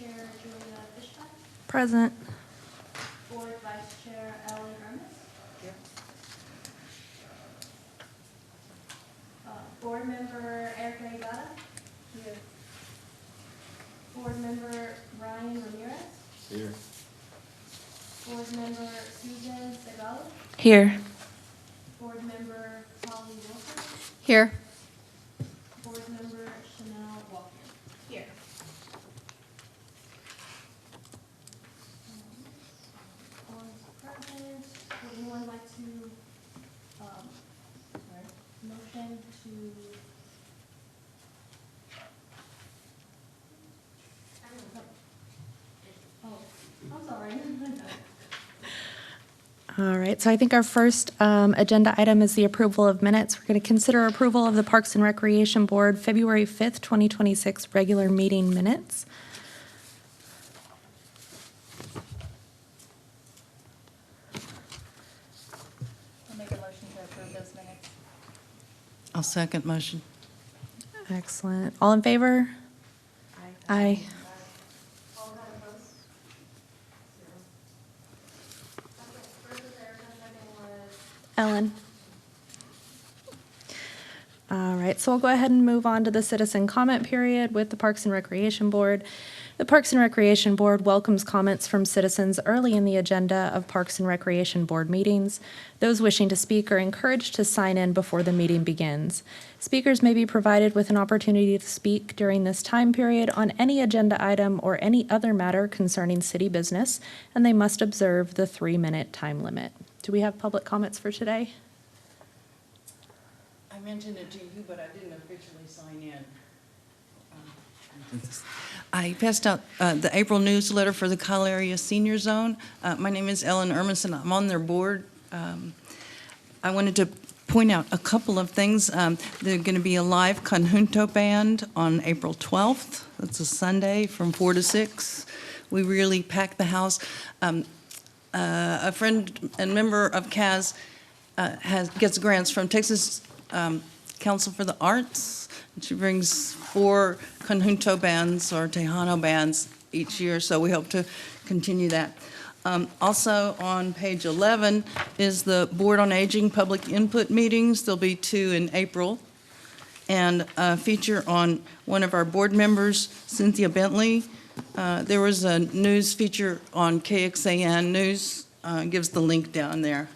Chair Julia Fishbeck. Present. Board Vice Chair Ellen Ernest. Here. Board Member Erica Igata. Here. Board Member Ryan Ramirez. Here. Board Member Susan Segala. Here. Board Member Holly Wilson. Here. Board Member Chanel Walker. Here. All is present. Would anyone like to, motion to? Oh, I'm sorry. All right, so I think our first agenda item is the approval of minutes. We're going to consider approval of the Parks and Recreation Board February 5th, 2026 regular meeting minutes. I'll make a motion to approve those minutes. I'll second motion. Excellent. All in favor? Aye. All that opposed? Zero. Okay, first was Erica, second was Ellen. All right, so we'll go ahead and move on to the citizen comment period with the Parks and Recreation Board. The Parks and Recreation Board welcomes comments from citizens early in the agenda of Parks and Recreation Board meetings. Those wishing to speak are encouraged to sign in before the meeting begins. Speakers may be provided with an opportunity to speak during this time period on any agenda item or any other matter concerning city business, and they must observe the 3-minute time limit. Do we have public comments for today? I mentioned it to you, but I didn't officially sign in. I passed out the April newsletter for the Kyle Area Senior Zone. My name is Ellen Ernest, and I'm on their board. I wanted to point out a couple of things. There's going to be a live conjunto band on April 12th. That's a Sunday from 4 to 6. We really pack the house. A friend and member of CAS gets grants from Texas Council for the Arts. She brings 4 conjunto bands or Tejano bands each year, so we hope to continue that. Also on page 11 is the Board on Aging public input meetings. There'll be 2 in April. And a feature on one of our board members, Cynthia Bentley. There was a news feature on KXAN News, gives the link down there.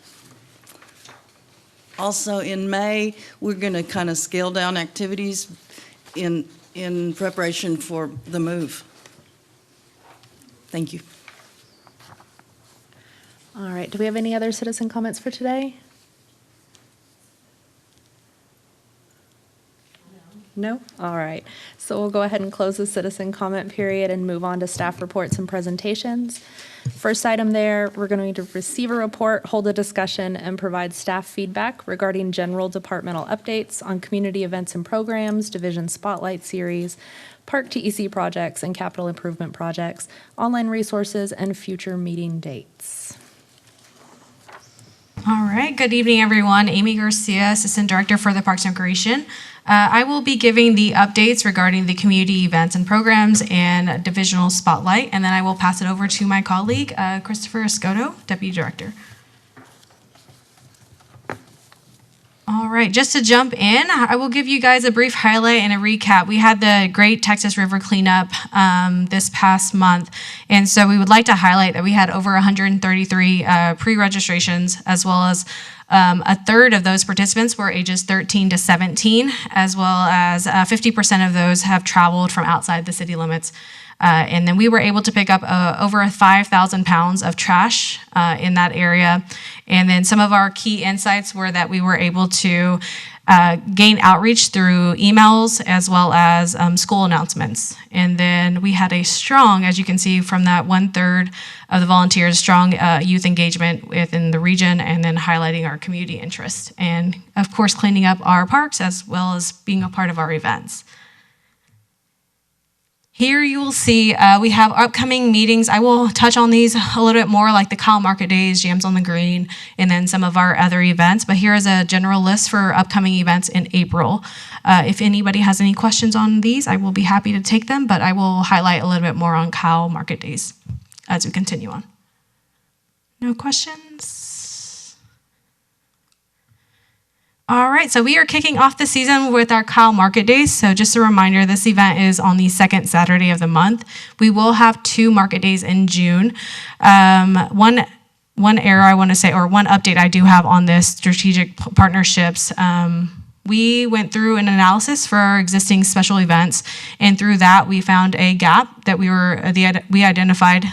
Also in May, we're going to kind of scale down activities in preparation for the move. Thank you. All right, do we have any other citizen comments for today? No? All right. So we'll go ahead and close the citizen comment period and move on to staff reports and presentations. First item there, we're going to receive a report, hold a discussion, and provide staff feedback regarding general departmental updates on community events and programs, division spotlight series, park TEC projects and capital improvement projects, online resources, and future meeting dates. All right, good evening, everyone. Amy Garcia, Assistant Director for the Parks and Recreation. I will be giving the updates regarding the community events and programs and divisional spotlight, and then I will pass it over to my colleague, Christopher Escoto, Deputy Director. All right, just to jump in, I will give you guys a brief highlight and a recap. We had the Great Texas River Cleanup this past month, and so we would like to highlight that we had over 133 pre-registrations, as well as a third of those participants were ages 13 to 17, as well as 50% of those have traveled from outside the city limits. And then we were able to pick up over 5,000 pounds of trash in that area. And then some of our key insights were that we were able to gain outreach through emails as well as school announcements. And then we had a strong, as you can see from that 1/3 of the volunteers, strong youth engagement within the region, and then highlighting our community interest. And of course, cleaning up our parks as well as being a part of our events. Here you will see we have upcoming meetings. I will touch on these a little bit more, like the Kyle Market Days, Jams on the Green, and then some of our other events. But here is a general list for upcoming events in April. If anybody has any questions on these, I will be happy to take them, but I will highlight a little bit more on Kyle Market Days as we continue on. No questions? All right, so we are kicking off the season with our Kyle Market Days. So just a reminder, this event is on the second Saturday of the month. We will have 2 market days in June. One error I want to say, or one update I do have on this strategic partnerships. We went through an analysis for our existing special events, and through that we found a gap that we identified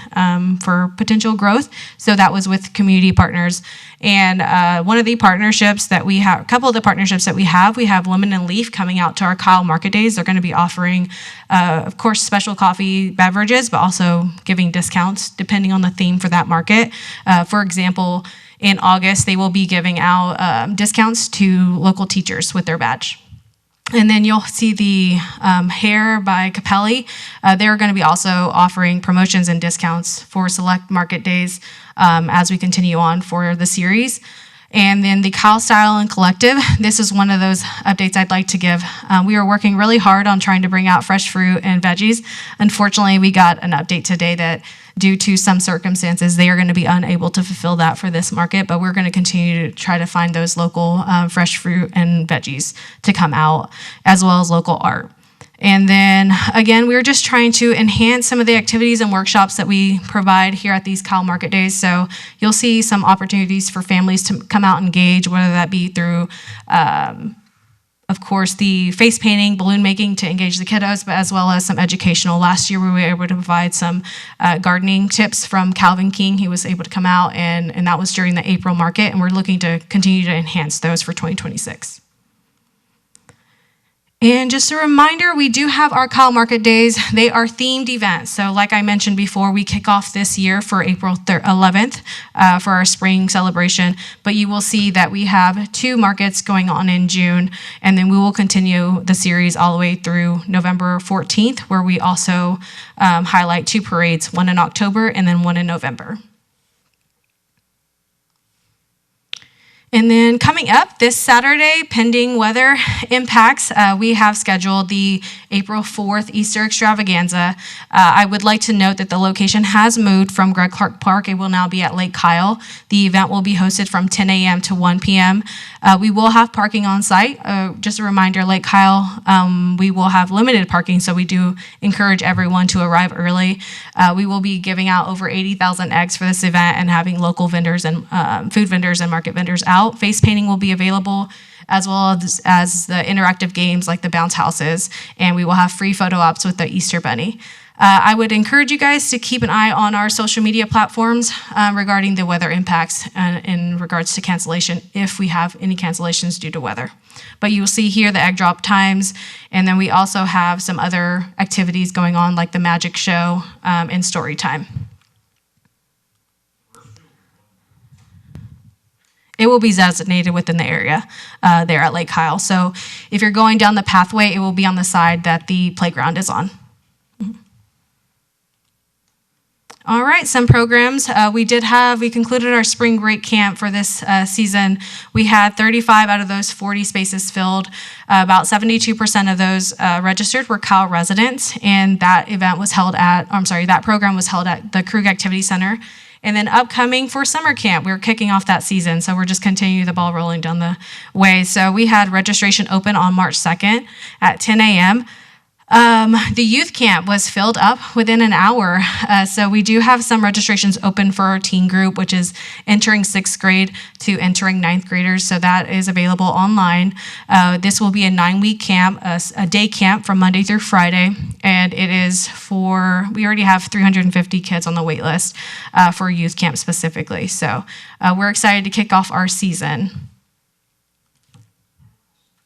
for potential growth. So that was with community partners. And one of the partnerships that we have, a couple of the partnerships that we have Lemon and Leaf coming out to our Kyle Market Days. They're going to be offering, of course, special coffee beverages, but also giving discounts depending on the theme for that market. For example, in August, they will be giving out discounts to local teachers with their badge. And then you'll see the Hair by Capelli. They're going to be also offering promotions and discounts for select market days as we continue on for the series. And then the Kyle Style and Collective, this is one of those updates I'd like to give. We are working really hard on trying to bring out fresh fruit and veggies. Unfortunately, we got an update today that due to some circumstances, they are going to be unable to fulfill that for this market, but we're going to continue to try to find those local fresh fruit and veggies to come out, as well as local art. And then, again, we're just trying to enhance some of the activities and workshops that we provide here at these Kyle Market Days. So you'll see some opportunities for families to come out and engage, whether that be through, of course, the face painting, balloon making to engage the kiddos, but as well as some educational. Last year, we were able to provide some gardening tips from Calvin King. He was able to come out, and that was during the April market, and we're looking to continue to enhance those for 2026. And just a reminder, we do have our Kyle Market Days. They are themed events. So like I mentioned before, we kick off this year for April 11th for our spring celebration. But you will see that we have 2 markets going on in June, and then we will continue the series all the way through November 14th, where we also highlight 2 parades, one in October and then one in November. And then coming up this Saturday, pending weather impacts, we have scheduled the April 4th Easter Extravaganza. I would like to note that the location has moved from Greg Clark Park. It will now be at Lake Kyle. The event will be hosted from 10 a.m. to 1 p.m. We will have parking on site. Just a reminder, Lake Kyle, we will have limited parking, so we do encourage everyone to arrive early. We will be giving out over 80,000 eggs for this event and having local vendors and food vendors and market vendors out. Face painting will be available, as well as the interactive games like the bounce houses, and we will have free photo ops with the Easter Bunny. I would encourage you guys to keep an eye on our social media platforms regarding the weather impacts in regards to cancellation, if we have any cancellations due to weather. But you will see here the egg drop times, and then we also have some other activities going on like the magic show and story time. It will be designated within the area there at Lake Kyle. So if you're going down the pathway, it will be on the side that the playground is on. All right, some programs. We concluded our spring break camp for this season. We had 35 out of those 40 spaces filled. About 72% of those registered were Kyle residents, and that program was held at the Krug Activity Center. And then upcoming for summer camp, we're kicking off that season, so we're just continuing the ball rolling down the way. So we had registration open on March 2nd at 10 a.m. The youth camp was filled up within an hour. So we do have some registrations open for our teen group, which is entering 6th grade to entering 9th graders. So that is available online. This will be a 9-week camp, a day camp from Monday through Friday. And it is we already have 350 kids on the wait list for youth camp specifically. So we're excited to kick off our season.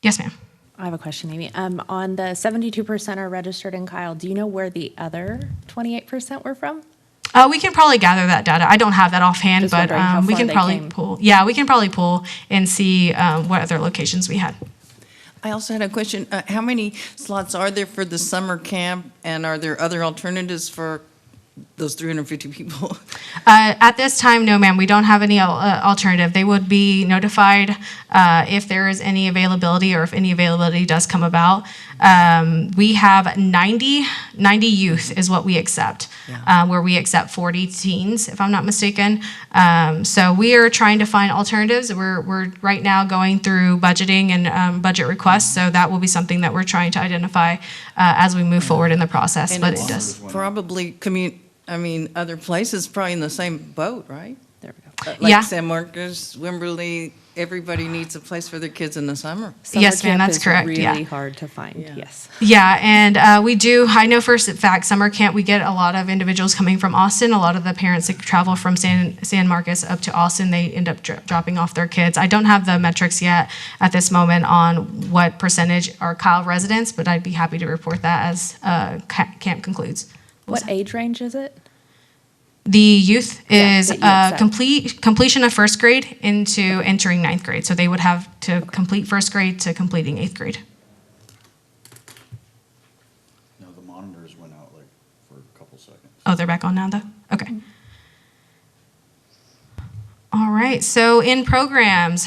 Yes, ma'am. I have a question, Amy. On the 72% are registered in Kyle, do you know where the other 28% were from? We can probably gather that data. I don't have that offhand, Just but wondering how we far can they probably came. pull. Yeah, we can probably pull and see what other locations we had. I also had a question. How many slots are there for the summer camp, and are there other alternatives for those 350 people? At this time, no, ma'am, we don't have any alternative. They would be notified if there is any availability or if any availability does come about. We have 90 youth is what we accept, where we accept 40 teens, if I'm not mistaken. So we are trying to find alternatives. We're right now going through budgeting and budget requests, so that will be something that we're trying to identify as we move forward in the process, And but it's it does. Probably other places probably in the same boat, right? There we go. Like Yeah. San Marcos, Wimberley, everybody needs a place for their kids in the summer. Yes, ma'am, Summer camp that's is correct, really yeah. hard to find, Yeah. yes. Yeah, and I know for a fact, summer camp, we get a lot of individuals coming from Austin. A lot of the parents that travel from San Marcos up to Austin, they end up dropping off their kids. I don't have the metrics yet at this moment on what percentage are Kyle residents, but I'd be happy to report that as camp concludes. What age range is it? The youth Yeah, is that you accept. completion of first grade into entering ninth grade. So they would have to complete first grade to completing eighth grade. No, the monitors went out like for a couple seconds. Oh, they're back on now, though? Okay. All right, so in programs,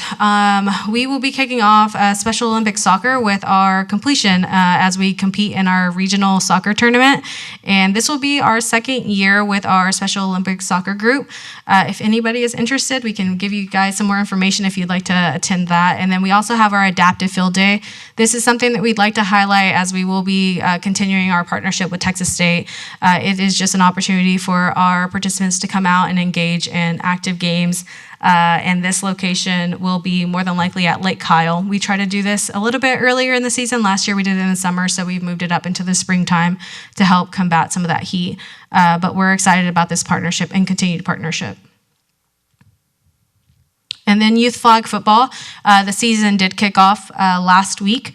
we will be kicking off Special Olympics soccer with our completion as we compete in our regional soccer tournament. And this will be our second year with our Special Olympics soccer group. If anybody is interested, we can give you guys some more information if you'd like to attend that. And then we also have our Adaptive Field Day. This is something that we'd like to highlight as we will be continuing our partnership with Texas State. It is just an opportunity for our participants to come out and engage in active games. And this location will be more than likely at Lake Kyle. We try to do this a little bit earlier in the season. Last year we did it in the summer, so we've moved it up into the springtime to help combat some of that heat. But we're excited about this partnership and continued partnership. And then youth flag football, the season did kick off last week.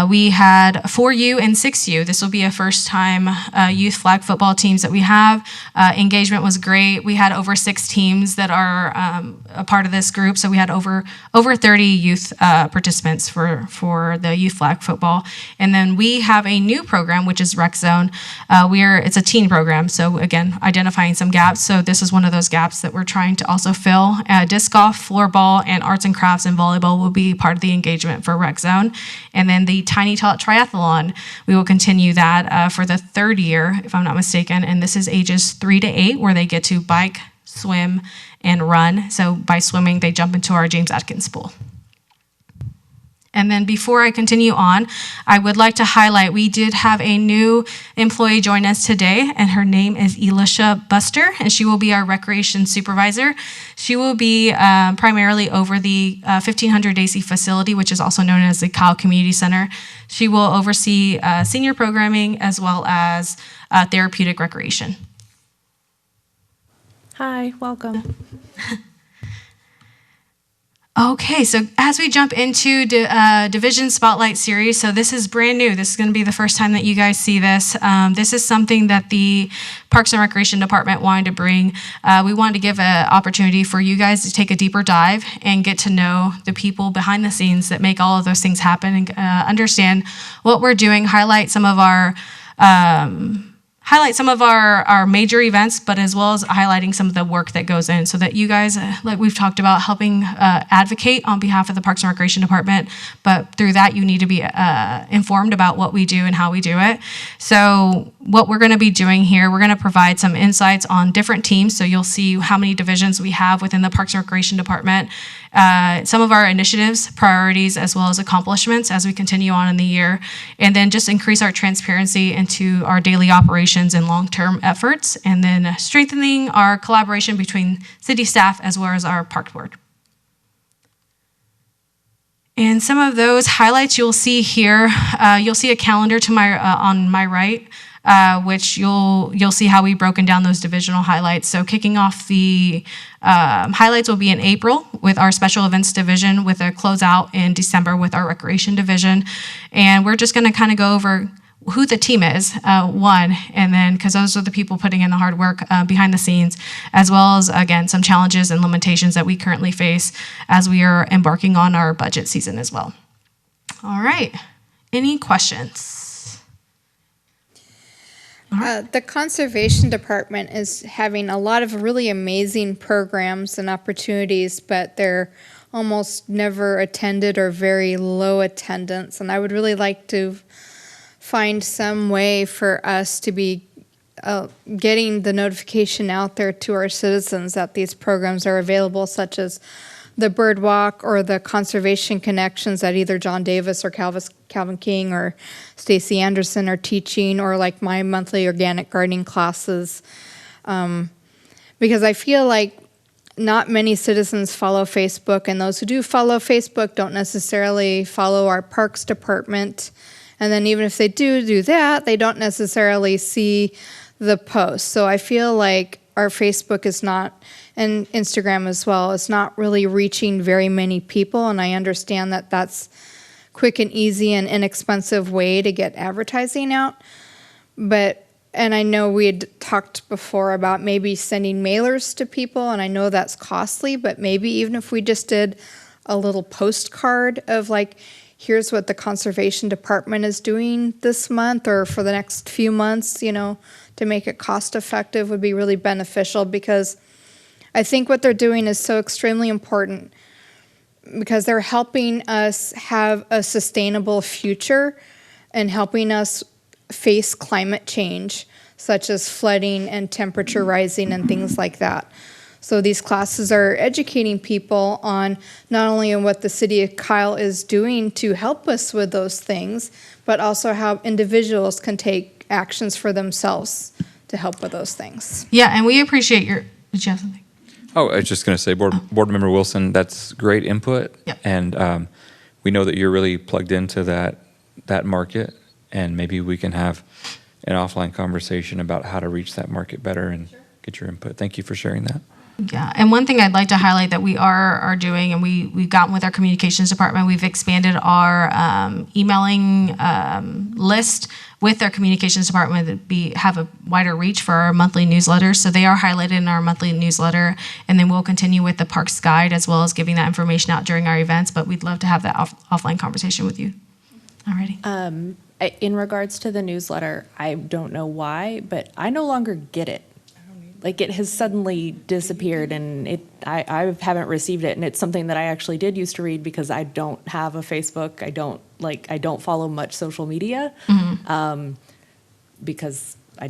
We had 4U and 6U. This will be a first-time youth flag football teams that we have. Engagement was great. We had over 6 teams that are a part of this group, so we had over 30 youth participants for the youth flag football. And then we have a new program, which is Rec Zone. It's a teen program, so again, identifying some gaps. So this is one of those gaps that we're trying to also fill. Disc golf, floorball, and arts and crafts and volleyball will be part of the engagement for Rec Zone. And then the Tiny Tot Triathlon, we will continue that for the 3rd year, if I'm not mistaken. And this is ages 3 to 8, where they get to bike, swim, and run. So by swimming, they jump into our James Atkins pool. And then before I continue on, I would like to highlight, we did have a new employee join us today, and her name is Elisha Buster, and she will be our recreation supervisor. She will be primarily over the 1500 AC facility, which is also known as the Kyle Community Center. She will oversee senior programming as well as therapeutic recreation. Hi, welcome. Okay, so as we jump into Division Spotlight Series, so this is brand new. This is going to be the first time that you guys see this. This is something that the Parks and Recreation Department wanted to bring. We wanted to give an opportunity for you guys to take a deeper dive and get to know the people behind the scenes that make all of those things happen and understand what we're doing, highlight some of our major events, but as well as highlighting some of the work that goes in so that you guys, like we've talked about, helping advocate on behalf of the Parks and Recreation Department, but through that you need to be informed about what we do and how we do it. So what we're going to be doing here, we're going to provide some insights on different teams, so you'll see how many divisions we have within the Parks and Recreation Department, some of our initiatives, priorities, as well as accomplishments as we continue on in the year, and then just increase our transparency into our daily operations and long-term efforts, and then strengthening our collaboration between city staff as well as our park board. And some of those highlights you'll see here, you'll see a calendar to on my right, which you'll see how we've broken down those divisional highlights. So kicking off the highlights will be in April with our special events division, with a closeout in December with our recreation division. And we're just going to kind of go over who the team is, and then because those are the people putting in the hard work behind the scenes, as well as, again, some challenges and limitations that we currently face as we are embarking on our budget season as well. All right. Any questions? The Conservation Department is having a lot of really amazing programs and opportunities, but they're almost never attended or very low attendance. And I would really like to find some way for us to be getting the notification out there to our citizens that these programs are available, such as the Bird Walk or the Conservation Connections that either John Davis or Calvin King or Stacy Anderson are teaching, or like my monthly organic gardening classes. Because I feel like not many citizens follow Facebook, and those who do follow Facebook don't necessarily follow our Parks Department. And then even if they do that, they don't necessarily see the posts. So I feel like our Facebook is not, and Instagram as well, is not really reaching very many people. And I understand that that's quick and easy and inexpensive way to get advertising out. And I know we had talked before about maybe sending mailers to people, and I know that's costly, but maybe even if we just did a little postcard of like, here's what the Conservation Department is doing this month or for the next few months, to make it cost effective would be really beneficial, because I think what they're doing is so extremely important, because they're helping us have a sustainable future and helping us face climate change, such as flooding and temperature rising and things like that. So these classes are educating people on not only on what the city of Kyle is doing to help us with those things, but also how individuals can take actions for themselves to help with those things. Yeah, and we appreciate your. Did you have something? Oh, I was just going to say, Board Member Wilson, that's great input. Yep. And we know that you're really plugged into that market, and maybe we can have an offline conversation about how to reach that market better and get your input. Thank you for sharing that. Yeah, and one thing I'd like to highlight that we are doing, and we've gotten with our communications department, we've expanded our emailing list with our communications department to have a wider reach for our monthly newsletters. So they are highlighted in our monthly newsletter, and then we'll continue with the Parks Guide as well as giving that information out during our events. But we'd love to have that offline conversation with you. Alrighty. In regards to the newsletter, I don't know why, but I no longer get it. Like, it has suddenly disappeared, and I haven't received it. And it's something that I actually did used to read, because I don't have a Facebook. I don't follow much social media, because I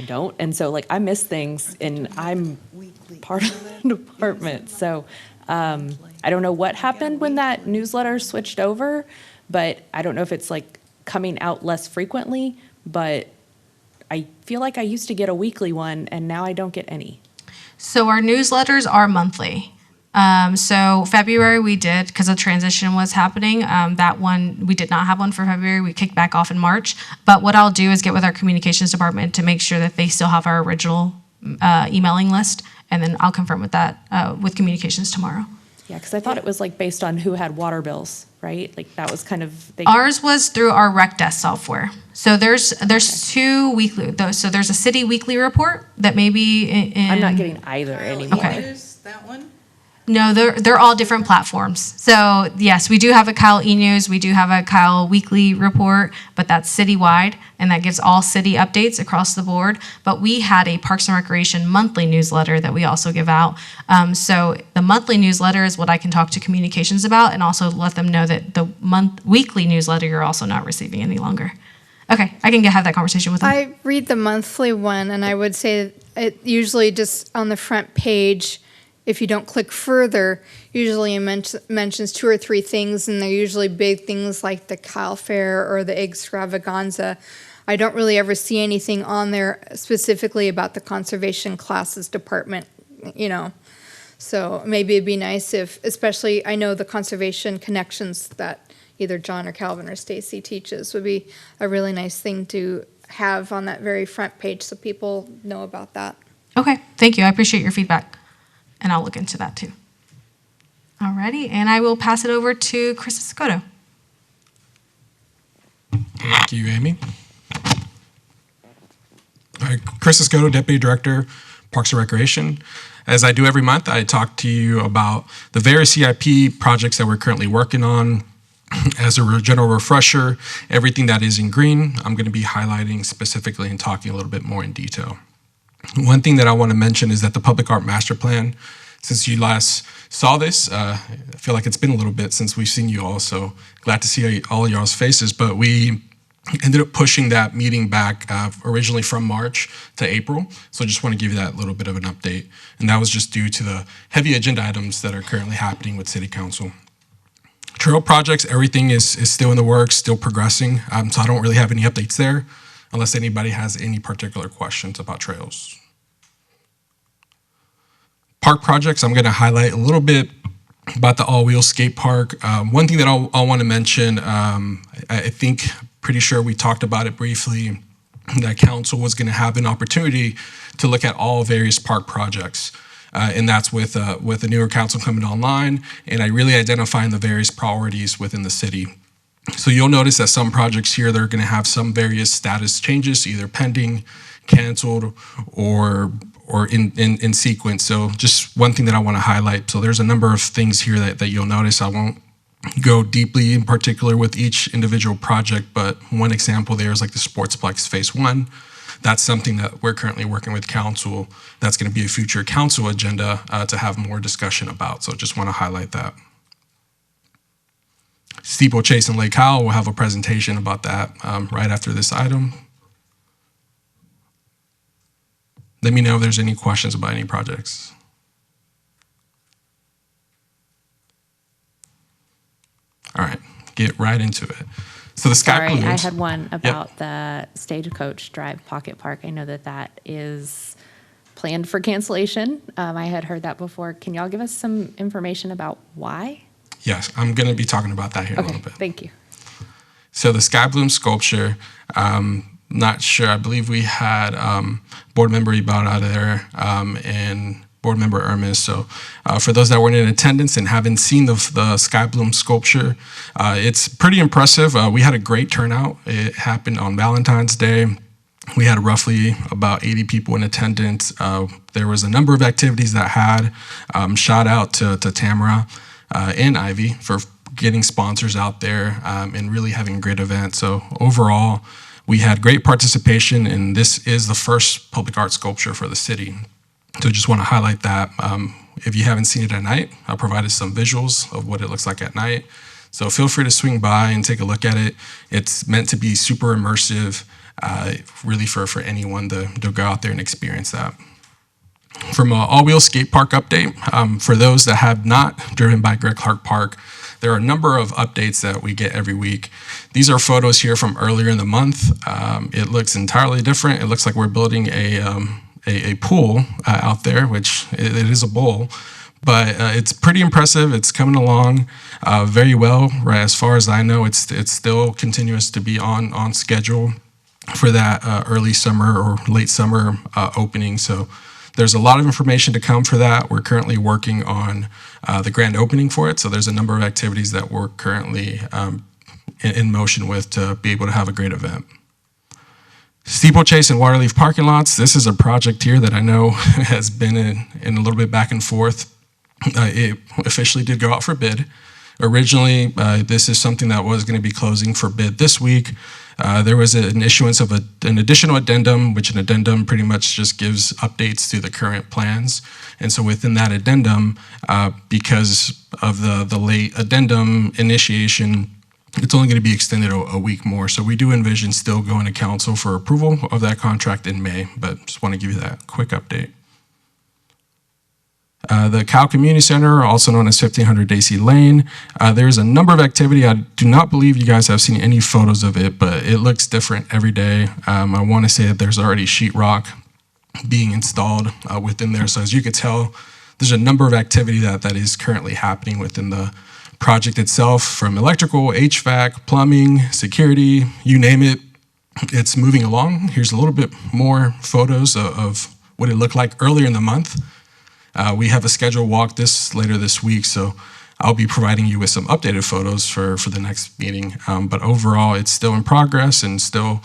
don't. And so, like, I miss things, and I'm part of the department. So I don't know what happened when that newsletter switched over, but I don't know if it's like coming out less frequently, but I feel like I used to get a weekly one, and now I don't get any. So our newsletters are monthly. So February we did, because a transition was happening. That one, we did not have one for February. We kicked back off in March. But what I'll do is get with our communications department to make sure that they still have our original emailing list, and then I'll confirm with that with communications tomorrow. Yeah, because I thought it was like based on who had water bills, right? Like that was kind of. Ours was through our RecDesk software. So there's two weekly. So there's a city weekly report that may be in. I'm not getting either anymore. Okay. News, that one? No, they're all different platforms. So yes, we do have a Kyle e-news, we do have a Kyle weekly report, but that's citywide, and that gives all city updates across the board. But we had a Parks and Recreation monthly newsletter that we also give out. So the monthly newsletter is what I can talk to communications about, and also let them know that the weekly newsletter you're also not receiving any longer. Okay, I can have that conversation with them. I read the monthly one, and I would say it usually just on the front page, if you don't click further, usually it mentions 2 or 3 things, and they're usually big things like the Kyle Fair or the Extravaganza. I don't really ever see anything on there specifically about the conservation classes department, So maybe it'd be nice if, especially, I know the conservation connections that either John or Calvin or Stacy teaches would be a really nice thing to have on that very front page so people know about that. Okay, thank you. I appreciate your feedback. And I'll look into that too. Alrighty, and I will pass it over to Chris Escoto. Thank you, Amy. All right, Chris Escoto, Deputy Director, Parks and Recreation. As I do every month, I talk to you about the various CIP projects that we're currently working on, As a general refresher, everything that is in green, I'm going to be highlighting specifically and talking a little bit more in detail. One thing that I want to mention is that the Public Art Master Plan, since you last saw this, I feel like it's been a little bit since we've seen you all, so glad to see all of y'all's faces, but we ended up pushing that meeting back originally from March to April, so I just want to give you that little bit of an update, and that was just due to the heavy agenda items that are currently happening with City Council. Trail projects, everything is still in the works, still progressing, so I don't really have any updates there, unless anybody has any particular questions about trails. Park projects, I'm going to highlight a little bit about the all-wheel skate park. One thing that I'll want to mention, I think, pretty sure we talked about it briefly, that council was going to have an opportunity to look at all various park projects. And that's with the newer council coming online, and I really identifying the various priorities within the city. So you'll notice that some projects here, they're going to have some various status changes, either pending, canceled, or in sequence. So just one thing that I want to highlight. So there's a number of things here that you'll notice. I won't go deeply in particular with each individual project, but one example there is like the Sportsplex Phase 1. That's something that we're currently working with council. That's going to be a future council agenda to have more discussion about. So just want to highlight that. Steeplechase and Lake Howell will have a presentation about that right after this item. Let me know if there's any questions about any projects. All right, get right into it. So the Sky Sorry, I Balloons. had one about the Stagecoach Drive Pocket Park. I know that is planned for cancellation. I had heard that before. Can y'all give us some information about why? Yes, I'm going to be talking about that here in a Okay, little bit. thank you. So the Sky Bloom sculpture, not sure. I believe we had board member Ibarra there and board member Ermis. So for those that weren't in attendance and haven't seen the Sky Bloom sculpture, it's pretty impressive. We had a great turnout. It happened on Valentine's Day. We had roughly about 80 people in attendance. There was a number of activities that had. Shout out to Tamara and Ivy for getting sponsors out there and really having a great event. So overall, we had great participation, and this is the first public art sculpture for the city. So just want to highlight that. If you haven't seen it at night, I provided some visuals of what it looks like at night. So feel free to swing by and take a look at it. It's meant to be super immersive, really for anyone to go out there and experience that. From an all-wheel skate park update, for those that have not driven by Greg Clark Park, there are a number of updates that we get every week. These are photos here from earlier in the month. It looks entirely different. It looks like we're building a pool out there, which it is a bowl, but it's pretty impressive. It's coming along very well, right? As far as I know, it's still continuous to be on schedule for that early summer or late summer opening. So there's a lot of information to come for that. We're currently working on the grand opening for it. So there's a number of activities that we're currently in motion with to be able to have a great event. Steeplechase and Waterleaf parking lots. This is a project here that I know has been in a little bit back and forth. It officially did go out for bid. Originally, this is something that was going to be closing for bid this week. There was an issuance of an additional addendum, which an addendum pretty much just gives updates to the current plans. And so within that addendum, because of the late addendum initiation, it's only going to be extended a week more. So we do envision still going to council for approval of that contract in May, but just want to give you that quick update. The Cal Community Center, also known as 1500 Daisy Lane, there's a number of activity. I do not believe you guys have seen any photos of it, but it looks different every day. I want to say that there's already sheetrock being installed within there. So as you could tell, there's a number of activity that is currently happening within the project itself, from electrical, HVAC, plumbing, security, you name it. It's moving along. Here's a little bit more photos of what it looked like earlier in the month. We have a scheduled walk later this week, so I'll be providing you with some updated photos for the next meeting. But overall, it's still in progress and still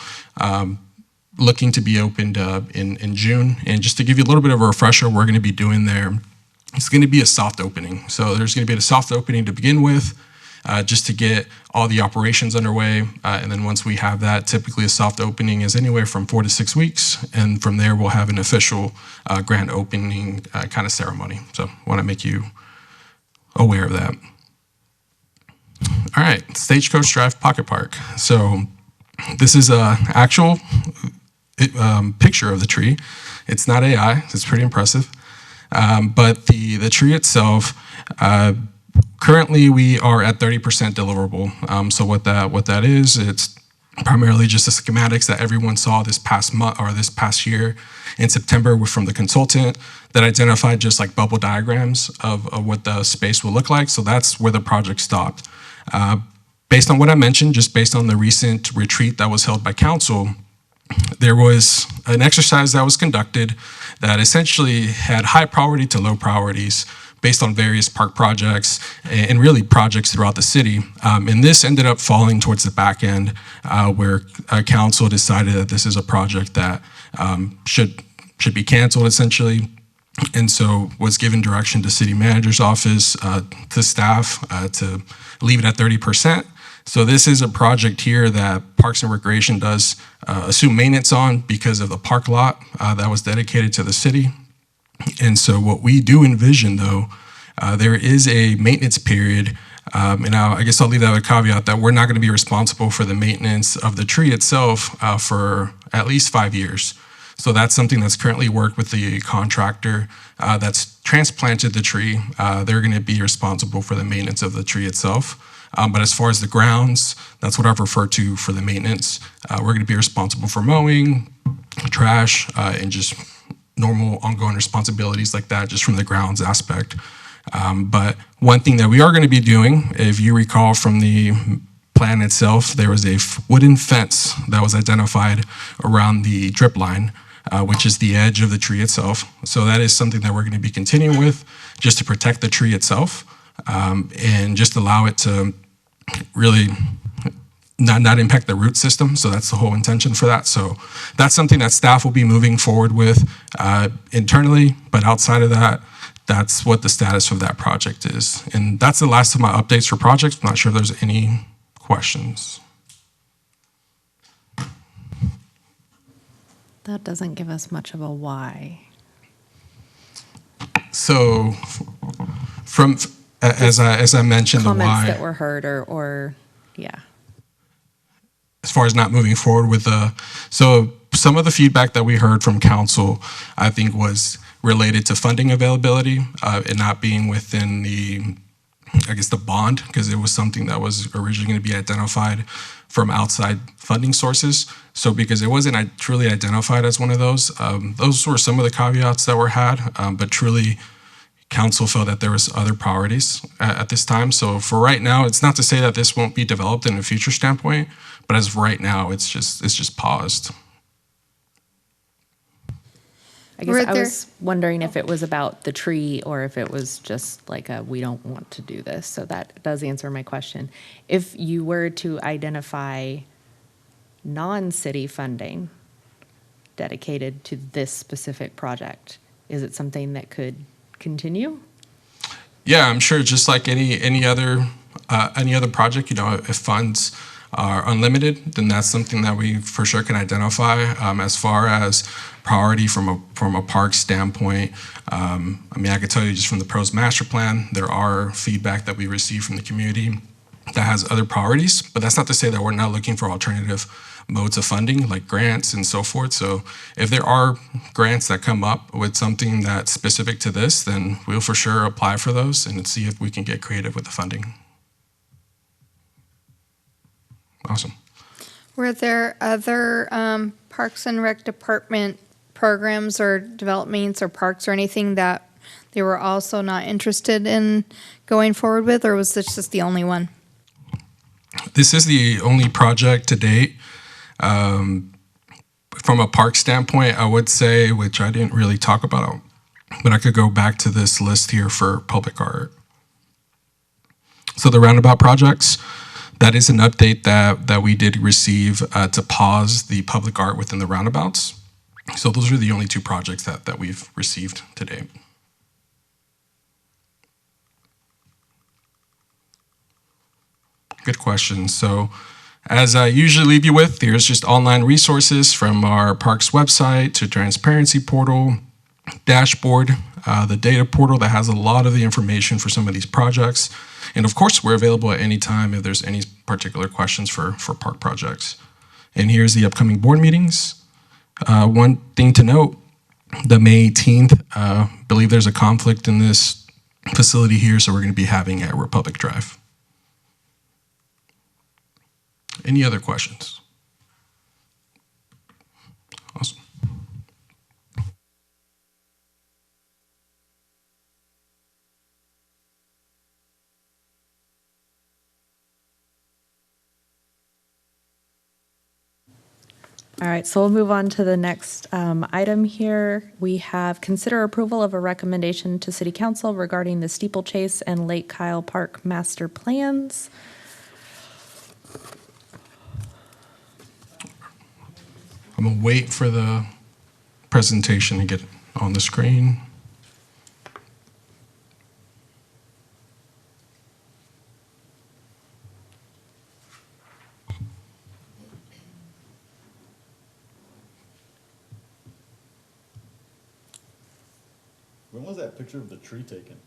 looking to be opened in June. And just to give you a little bit of a refresher, we're going to be doing there. It's going to be a soft opening. So there's going to be a soft opening to begin with. just to get all the operations underway. And then once we have that, typically a soft opening is anywhere from 4 to 6 weeks. And from there, we'll have an official grand opening kind of ceremony. So I want to make you aware of that. All right, Stagecoach Drive Pocket Park. So this is an actual picture of the tree. It's not AI, it's pretty impressive. But the tree itself, currently we are at 30% deliverable. So what that is, it's primarily just the schematics that everyone saw this past month or this past year in September were from the consultant that identified just like bubble diagrams of what the space will look like. So that's where the project stopped. Based on what I mentioned, just based on the recent retreat that was held by council, there was an exercise that was conducted that essentially had high priority to low priorities based on various park projects and really projects throughout the city. And this ended up falling towards the back end where council decided that this is a project that should be canceled essentially. And so was given direction to city manager's office, to staff to leave it at 30%. So this is a project here that Parks and Recreation does assume maintenance on because of the park lot that was dedicated to the city. And so what we do envision though, there is a maintenance period, and I guess I'll leave that with a caveat that we're not going to be responsible for the maintenance of the tree itself for at least 5 years. So that's something that's currently worked with the contractor that's transplanted the tree. They're going to be responsible for the maintenance of the tree itself. But as far as the grounds, that's what I've referred to for the maintenance. We're going to be responsible for mowing, trash, and just normal ongoing responsibilities like that, just from the grounds aspect. But one thing that we are going to be doing, if you recall from the plan itself, there was a wooden fence that was identified around the drip line, which is the edge of the tree itself. So that is something that we're going to be continuing with just to protect the tree itself and just allow it to really not impact the root system. So that's the whole intention for that. So that's something that staff will be moving forward with internally, but outside of that, that's what the status of that project is. And that's the last of my updates for projects. I'm not sure if there's any questions. That doesn't give us much of a why. So from, as I mentioned, the Comments why. that were heard or yeah. As far as not moving forward with so some of the feedback that we heard from council, I think, was related to funding availability and not being within the bond, because it was something that was originally going to be identified from outside funding sources. So because it wasn't truly identified as one of those were some of the caveats that were had, but truly council felt that there was other priorities at this time. So for right now, it's not to say that this won't be developed in a future standpoint, but as of right now, it's just paused. I guess I was wondering if it was about the tree or if it was just like we don't want to do this. So that does answer my question. If you were to identify non-city funding dedicated to this specific project, is it something that could continue? Yeah, I'm sure. Just like any other project, if funds are unlimited, then that's something that we for sure can identify. As far as priority from a park standpoint, I could tell you just from the pros master plan, there are feedback that we receive from the community that has other priorities, but that's not to say that we're not looking for alternative modes of funding like grants and so forth. So if there are grants that come up with something that's specific to this, then we'll for sure apply for those and see if we can get creative with the funding. Awesome. Were there other Parks and Rec Department programs or developments or parks or anything that they were also not interested in going forward with, or was this just the only one? This is the only project to date. From a park standpoint, I would say, which I didn't really talk about, but I could go back to this list here for public art. So the roundabout projects, that is an update that we did receive to pause the public art within the roundabouts. So those are the only two projects that we've received to date. Good question. So, as I usually leave you with, there's just online resources from our parks website to transparency portal, dashboard, the data portal that has a lot of the information for some of these projects. And of course, we're available at any time if there's any particular questions for park projects. And here's the upcoming board meetings. One thing to note, the May 18th, believe there's a conflict in this facility here, so we're going to be having at Republic Drive. Any other questions? Awesome. All right, so we'll move on to the next item here. We have consider approval of a recommendation to City Council regarding the Steeplechase and Lake Kyle Park master plans. I'm going to wait for the presentation to get on the screen. When was that picture of the tree taken?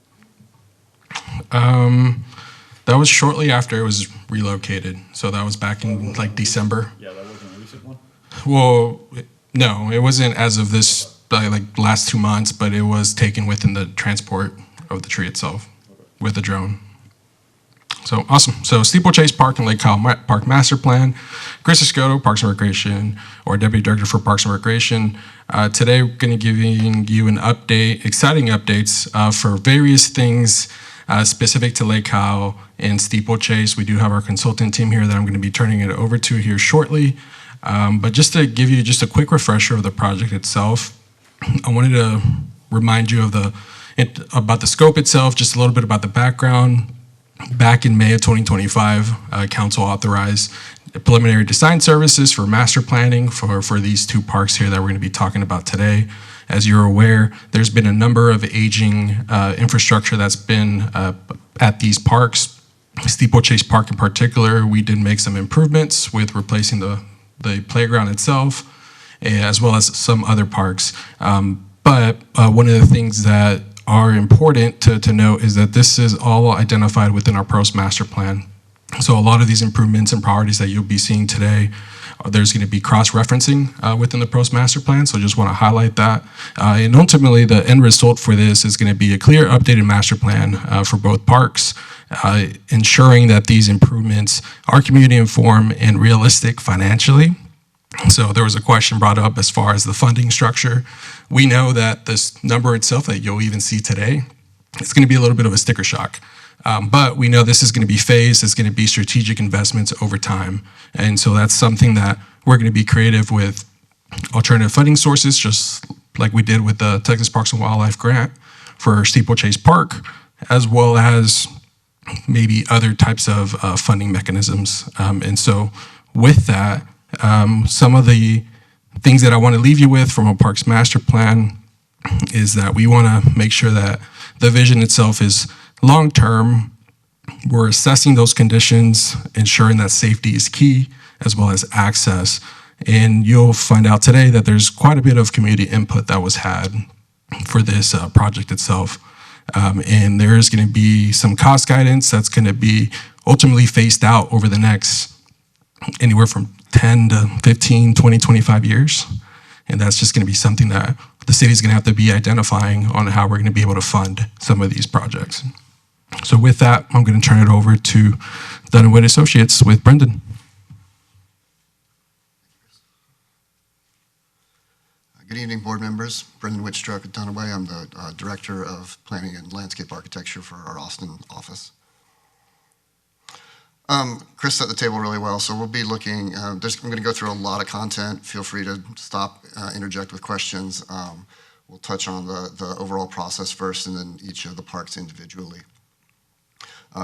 That was shortly after it was relocated. So that was back in like December. Yeah, that wasn't a recent one? Well, no, it wasn't as of this like last 2 months, but it was taken within the transport of the tree itself with a drone. So awesome. So Steeplechase Park and Lake Kyle Park Master Plan. Chris Escoto, Parks and Recreation, or Deputy Director for Parks and Recreation. Today we're going to give you an update, exciting updates for various things specific to Lake Kyle and Steeplechase. We do have our consultant team here that I'm going to be turning it over to here shortly. But just to give you just a quick refresher of the project itself, I wanted to remind you of about the scope itself, just a little bit about the background. Back in May of 2025, Council authorized preliminary design services for master planning for these two parks here that we're going to be talking about today. As you're aware, there's been a number of aging infrastructure that's been at these parks. Steeplechase Park in particular, we did make some improvements with replacing the playground itself, as well as some other parks. But one of the things that are important to note is that this is all identified within our PROS master plan. So a lot of these improvements and priorities that you'll be seeing today, there's going to be cross-referencing within the PROS master plan, so just want to highlight that. And ultimately, the end result for this is going to be a clear, updated master plan for both parks, ensuring that these improvements are community-informed and realistic financially. So there was a question brought up as far as the funding structure. We know that this number itself that you'll even see today, it's going to be a little bit of a sticker shock. But we know this is going to be phased. It's going to be strategic investments over time. And so that's something that we're going to be creative with alternative funding sources, just like we did with the Texas Parks and Wildlife Grant for Steeplechase Park, as well as maybe other types of funding mechanisms. And so with that, some of the things that I want to leave you with from a Parks Master Plan is that we want to make sure that the vision itself is long-term. We're assessing those conditions, ensuring that safety is key, as well as access. And you'll find out today that there's quite a bit of community input that was had for this project itself. And there is going to be some cost guidance that's going to be ultimately phased out over the next anywhere from 10 to 15, 20, 25 years. And that's just going to be something that the city's going to have to be identifying on how we're going to be able to fund some of these projects. So with that, I'm going to turn it over to Dun & Witt Associates with Brendan. Good evening, board members. Brendan Wittstruck at Dun & Witt. I'm the Director of Planning and Landscape Architecture for our Austin office. Chris set the table really well, so we'll be looking, I'm going to go through a lot of content. Feel free to stop, interject with questions. We'll touch on the overall process first and then each of the parks individually.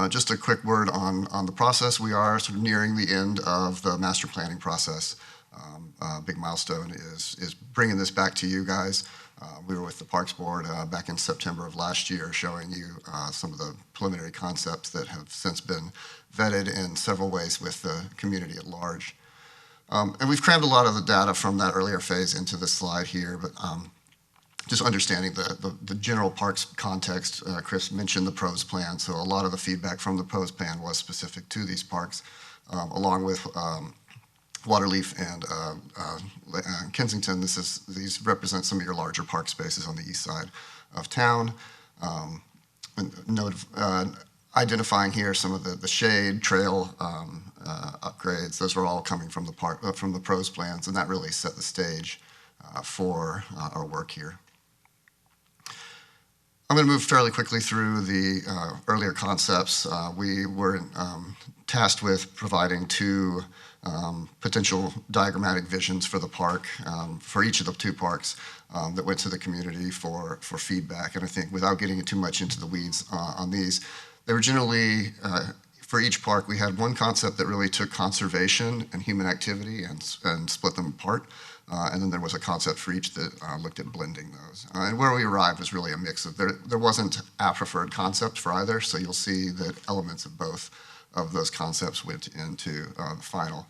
Just a quick word on the process. We are sort of nearing the end of the master planning process. Big milestone is bringing this back to you guys. We were with the Parks Board back in September of last year, showing you some of the preliminary concepts that have since been vetted in several ways with the community at large. And we've crammed a lot of the data from that earlier phase into this slide here, but just understanding the general parks context. Chris mentioned the PROS plan, so a lot of the feedback from the PROS plan was specific to these parks, along with Waterleaf and Kensington. These represent some of your larger park spaces on the east side of town. Identifying here some of the shade, trail upgrades. Those are all coming from the PROS plans, and that really set the stage for our work here. I'm going to move fairly quickly through the earlier concepts. We were tasked with providing two potential diagrammatic visions for the park, for each of the two parks, that went to the community for feedback. And I think without getting too much into the weeds on these, they were generally, for each park, we had one concept that really took conservation and human activity and split them apart. And then there was a concept for each that looked at blending those. And where we arrived was really a mix of, there wasn't a preferred concept for either, so you'll see that elements of both of those concepts went into the final.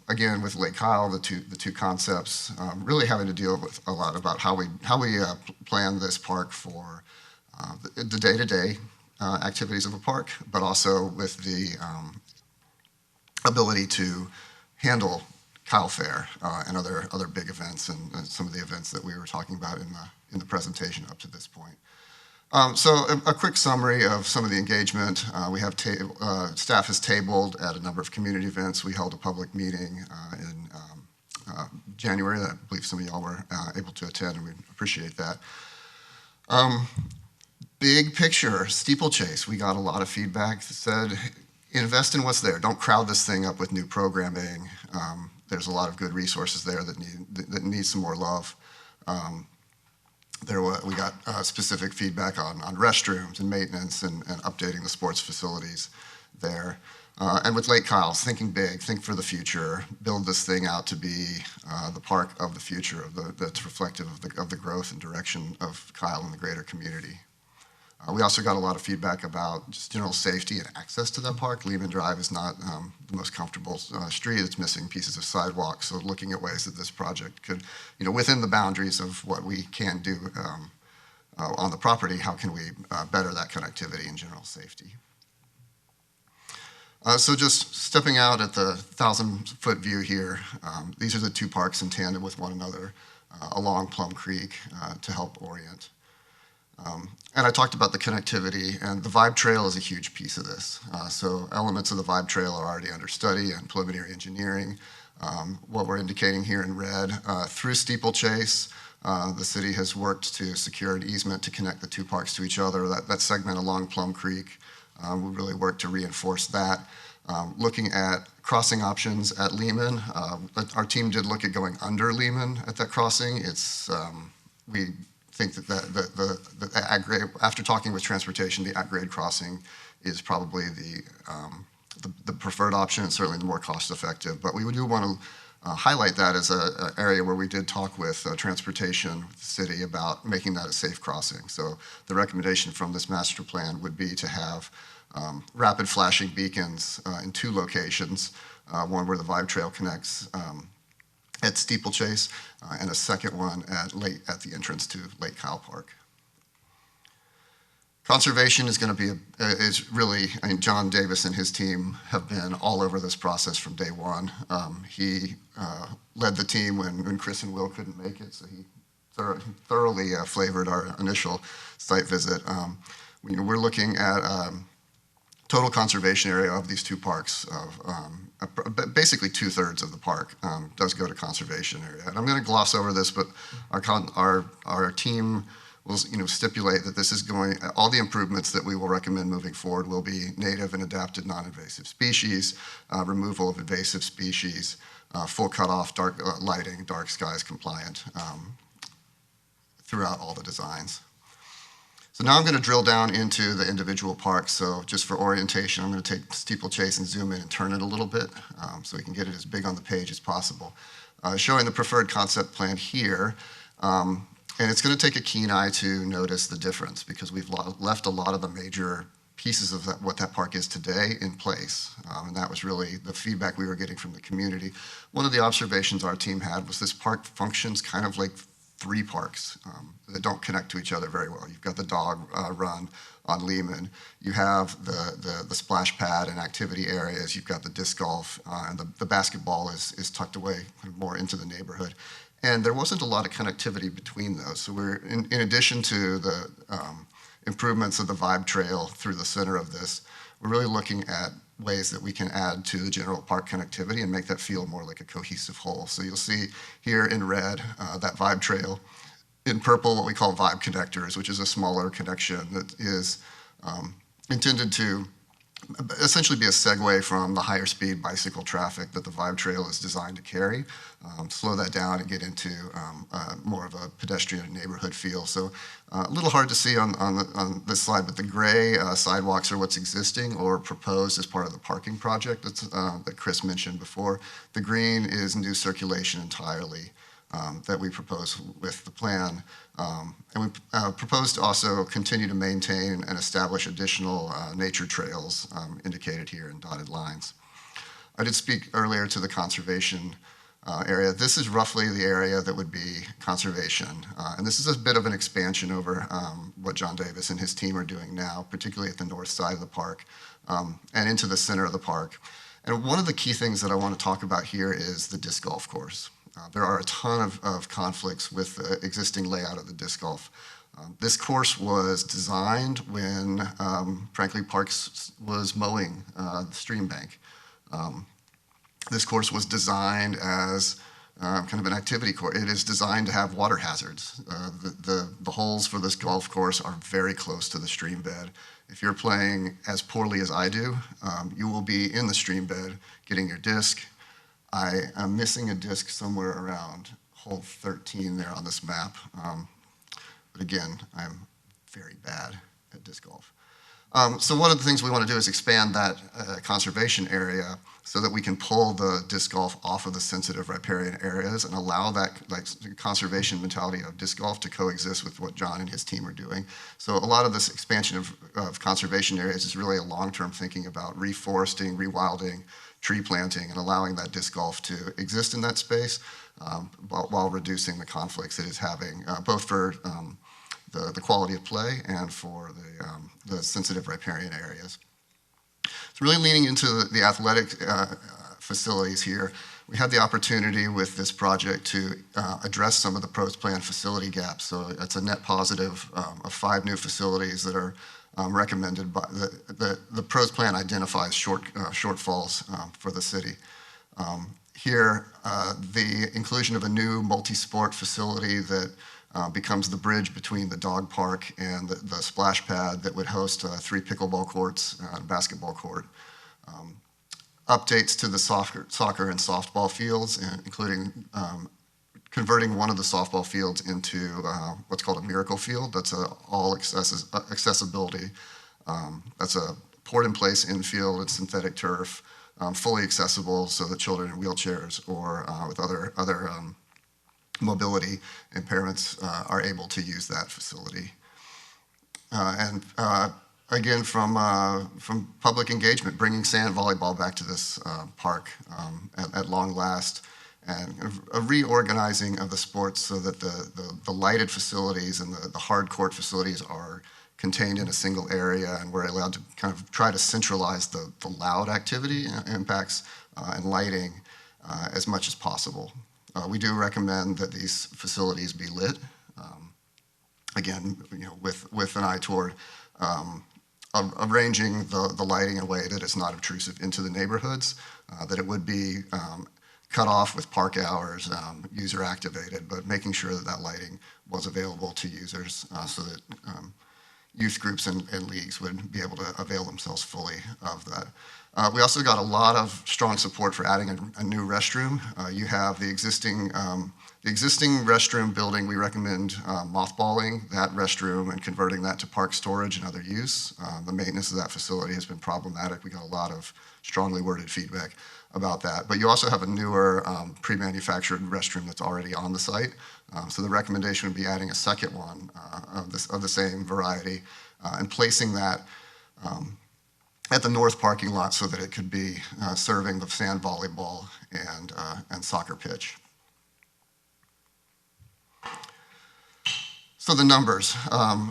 Again, with Lake Kyle, the two concepts, really having to deal with a lot about how we plan this park for the day-to-day activities of a park, but also with the ability to handle Kyle Fair and other big events and some of the events that we were talking about in the presentation up to this point. So a quick summary of some of the engagement. We have staff has tabled at a number of community events. We held a public meeting in January that I believe some of y'all were able to attend, and we appreciate that. Big picture, steeplechase. We got a lot of feedback that said, invest in what's there. Don't crowd this thing up with new programming. There's a lot of good resources there that need some more love. We got specific feedback on restrooms and maintenance and updating the sports facilities there. And with Lake Kyle, thinking big, think for the future, build this thing out to be the park of the future, that's reflective of the growth and direction of Kyle and the greater community. We also got a lot of feedback about just general safety and access to that park. Lehman Drive is not the most comfortable street. It's missing pieces of sidewalk. So looking at ways that this project could, within the boundaries of what we can do on the property, how can we better that connectivity and general safety? So just stepping out at the 1,000-foot view here, these are the two parks in tandem with one another along Plum Creek to help orient. And I talked about the connectivity, and the Vibe Trail is a huge piece of this. So elements of the Vibe Trail are already under study and preliminary engineering. What we're indicating here in red, through Steeplechase, the city has worked to secure an easement to connect the two parks to each other. That segment along Plum Creek, we really worked to reinforce that. Looking at crossing options at Lehman, our team did look at going under Lehman at that crossing. We think that the at-grade, after talking with transportation, the at-grade crossing is probably the preferred option, and certainly the more cost-effective. But we do want to highlight that as an area where we did talk with transportation, with the city, about making that a safe crossing. So the recommendation from this master plan would be to have rapid flashing beacons in two locations, one where the Vibe Trail connects at Steeplechase, and a second one at the entrance to Lake Kyle Park. Conservation is going to be John Davis and his team have been all over this process from day one. He led the team when Chris and Will couldn't make it, so he thoroughly flavored our initial site visit. We're looking at total conservation area of these two parks of basically 2/3 of the park does go to conservation area. And I'm going to gloss over this, but our team will stipulate that this is all the improvements that we will recommend moving forward will be native and adapted non-invasive species, removal of invasive species, full cutoff, dark lighting, dark skies compliant throughout all the designs. So now I'm going to drill down into the individual parks. So just for orientation, I'm going to take Steeplechase and zoom in and turn it a little bit so we can get it as big on the page as possible. Showing the preferred concept plan here. And it's going to take a keen eye to notice the difference because we've left a lot of the major pieces of what that park is today in place. And that was really the feedback we were getting from the community. One of the observations our team had was this park functions kind of like 3 parks that don't connect to each other very well. You've got the dog run on Lehman. You have the splash pad and activity areas. You've got the disc golf, and the basketball is tucked away more into the neighborhood. And there wasn't a lot of connectivity between those. So we're, in addition to the improvements of the Vibe Trail through the center of this, we're really looking at ways that we can add to the general park connectivity and make that feel more like a cohesive whole. So you'll see here in red that Vibe Trail. In purple, what we call Vibe Connectors, which is a smaller connection that is intended to essentially be a segue from the higher speed bicycle traffic that the Vibe Trail is designed to carry, slow that down and get into more of a pedestrian neighborhood feel. So a little hard to see on this slide, but the gray sidewalks are what's existing or proposed as part of the parking project that Chris mentioned before. The green is new circulation entirely that we propose with the plan. And we propose to also continue to maintain and establish additional nature trails indicated here in dotted lines. I did speak earlier to the conservation area. This is roughly the area that would be conservation. And this is a bit of an expansion over what John Davis and his team are doing now, particularly at the north side of the park and into the center of the park. And one of the key things that I want to talk about here is the disc golf course. There are a ton of conflicts with the existing layout of the disc golf. This course was designed when Frankly Parks was mowing the stream bank. This course was designed as kind of an activity course. It is designed to have water hazards. The holes for this golf course are very close to the stream bed. If you're playing as poorly as I do, you will be in the stream bed getting your disc. I am missing a disc somewhere around hole 13 there on this map. But again, I'm very bad at disc golf. So one of the things we want to do is expand that conservation area so that we can pull the disc golf off of the sensitive riparian areas and allow that conservation mentality of disc golf to coexist with what John and his team are doing. So a lot of this expansion of conservation areas is really a long-term thinking about reforesting, rewilding, tree planting, and allowing that disc golf to exist in that space while reducing the conflicts it is having, both for the quality of play and for the sensitive riparian areas. So really leaning into the athletic facilities here, we had the opportunity with this project to address some of the pros plan facility gaps. So it's a net positive of 5 new facilities that are recommended by the pros plan identifies shortfalls for the city. Here, the inclusion of a new multi-sport facility that becomes the bridge between the dog park and the splash pad that would host 3 pickleball courts and a basketball court. Updates to the soccer and softball fields, including converting one of the softball fields into what's called a miracle field. That's all accessibility. That's a poured-in-place infield and synthetic turf, fully accessible so that children in wheelchairs or with other mobility impairments are able to use that facility. Again, from public engagement, bringing sand volleyball back to this park at long last, and a reorganizing of the sports so that the lighted facilities and the hard court facilities are contained in a single area, and we're allowed to kind of try to centralize the loud activity impacts and lighting as much as possible. We do recommend that these facilities be lit, again, with an eye toward arranging the lighting in a way that it's not obtrusive into the neighborhoods, that it would be cut off with park hours, user activated, but making sure that lighting was available to users so that youth groups and leagues would be able to avail themselves fully of that. We also got a lot of strong support for adding a new restroom. You have the existing restroom building. We recommend mothballing that restroom and converting that to park storage and other use. The maintenance of that facility has been problematic. We got a lot of strongly worded feedback about that. But you also have a newer pre-manufactured restroom that's already on the site. So the recommendation would be adding a second one of the same variety and placing that at the north parking lot so that it could be serving the sand volleyball and soccer pitch. So the numbers.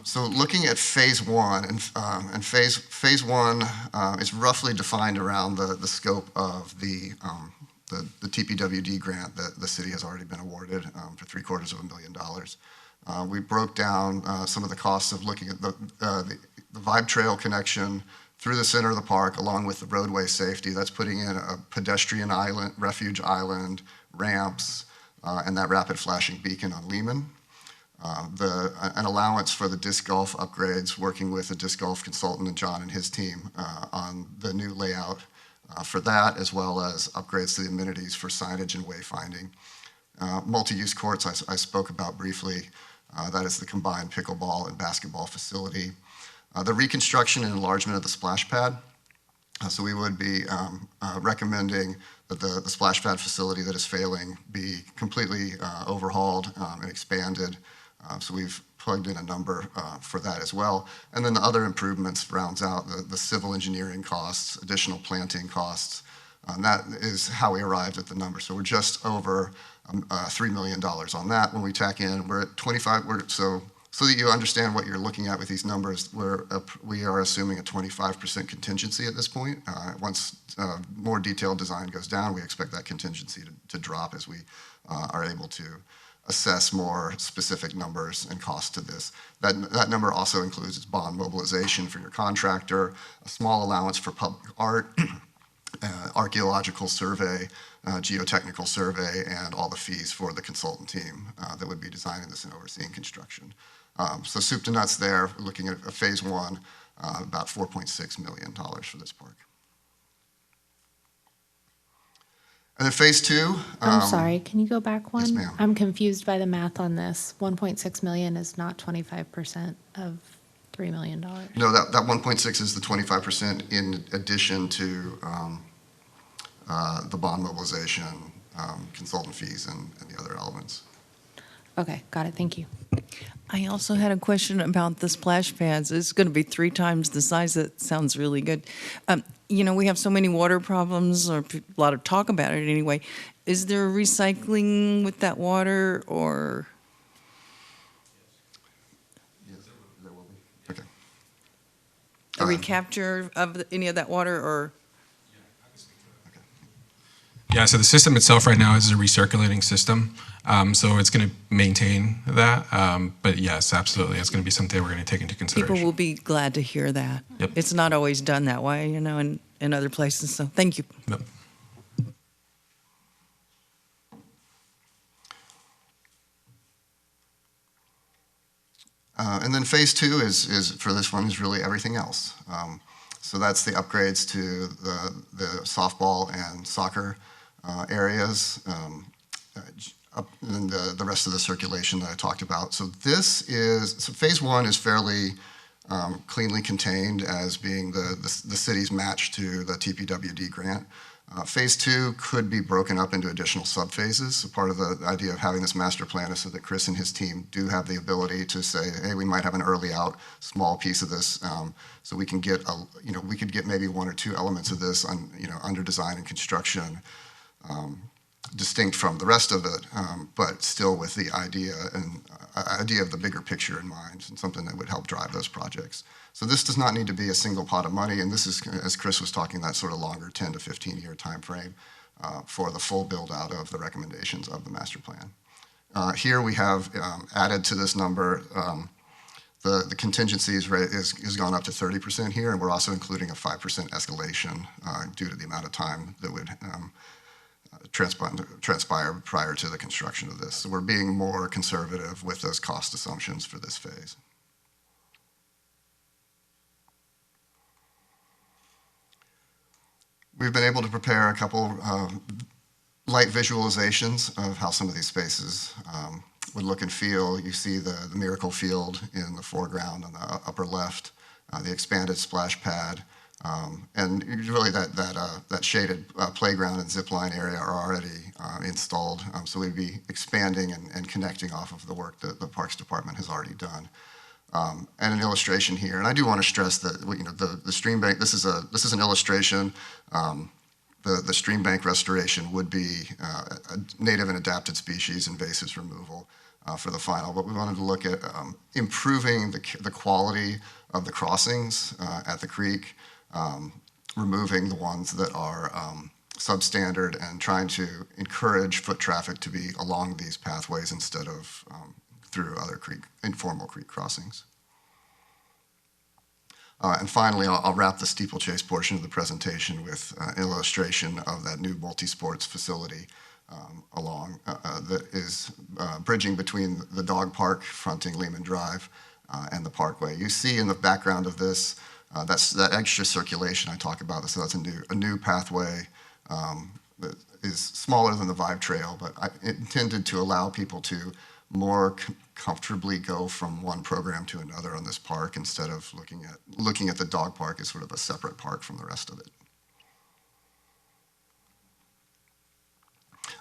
So looking at phase one, and phase one is roughly defined around the scope of the TPWD grant that the city has already been awarded for $750,000. We broke down some of the costs of looking at the Vibe Trail connection through the center of the park, along with the roadway safety. That's putting in a pedestrian island, refuge island, ramps, and that rapid flashing beacon on Lehman. An allowance for the disc golf upgrades, working with a disc golf consultant and John and his team on the new layout for that, as well as upgrades to the amenities for signage and wayfinding. Multi-use courts I spoke about briefly. That is the combined pickleball and basketball facility. The reconstruction and enlargement of the splash pad. So we would be recommending that the splash pad facility that is failing be completely overhauled and expanded. So we've plugged in a number for that as well. And then the other improvements rounds out the civil engineering costs, additional planting costs. And that is how we arrived at the number. So we're just over $3 million on that. When we tack in, we're at 25. So that you understand what you're looking at with these numbers, we are assuming a 25% contingency at this point. Once more detailed design goes down, we expect that contingency to drop as we are able to assess more specific numbers and costs to this. That number also includes bond mobilization for your contractor, a small allowance for public art, archaeological survey, geotechnical survey, and all the fees for the consultant team that would be designing this and overseeing construction. So soup to nuts there, we're looking at phase one, about $4.6 million for this park. And then phase two. I'm sorry, can you go back one? Yes, ma'am. I'm confused by the math on this. 1.6 million is not 25% of $3 million. No, that 1.6 is the 25% in addition to the bond mobilization, consultant fees, and the other elements. Okay, got it, thank you. I also had a question about the splash pads. It's going to be 3 times the size. That sounds really good. We have so many water problems, or a lot of talk about it anyway. Is there recycling with that water, or? Yes, there will be. Okay. A recapture of any of that water, or? Yeah, so the system itself right now is a recirculating system. So it's going to maintain that. But yes, absolutely. It's going to be something we're going to take into consideration. People will be glad to hear that. Yep. It's not always done that way, in other places. So thank you. Yep. And then phase two is for this one is really everything else. So that's the upgrades to the softball and soccer areas, and the rest of the circulation that I talked about. So phase one is fairly cleanly contained as being the city's match to the TPWD grant. Phase two could be broken up into additional subphases. So part of the idea of having this master plan is so that Chris and his team do have the ability to say, hey, we might have an early out small piece of this, so we can get we could get maybe 1 or 2 elements of this under design and construction, distinct from the rest of it, but still with the idea of the bigger picture in mind, and something that would help drive those projects. So this does not need to be a single pot of money, and this is, as Chris was talking, that sort of longer 10 to 15-year time frame for the full build-out of the recommendations of the master plan. Here we have added to this number, the contingencies rate has gone up to 30% here, and we're also including a 5% escalation due to the amount of time that would transpire prior to the construction of this. So we're being more conservative with those cost assumptions for this phase. We've been able to prepare a couple light visualizations of how some of these spaces would look and feel. You see the Miracle Field in the foreground on the upper left, the expanded splash pad, and really that shaded playground and zip line area are already installed. So we'd be expanding and connecting off of the work that the Parks Department has already done. And an illustration here, and I do want to stress that the stream bank. This is an illustration. The stream bank restoration would be a native and adapted species invasives removal for the final, but we wanted to look at improving the quality of the crossings at the creek, removing the ones that are substandard, and trying to encourage foot traffic to be along these pathways instead of through other informal creek crossings. And finally, I'll wrap the steeplechase portion of the presentation with an illustration of that new multi-sports facility that is bridging between the dog park fronting Lehman Drive and the Parkway. You see in the background of this, that's that extra circulation I talk about. So that's a new pathway that is smaller than the Vibe Trail, but intended to allow people to more comfortably go from one program to another on this park instead of looking at the dog park as sort of a separate park from the rest of it.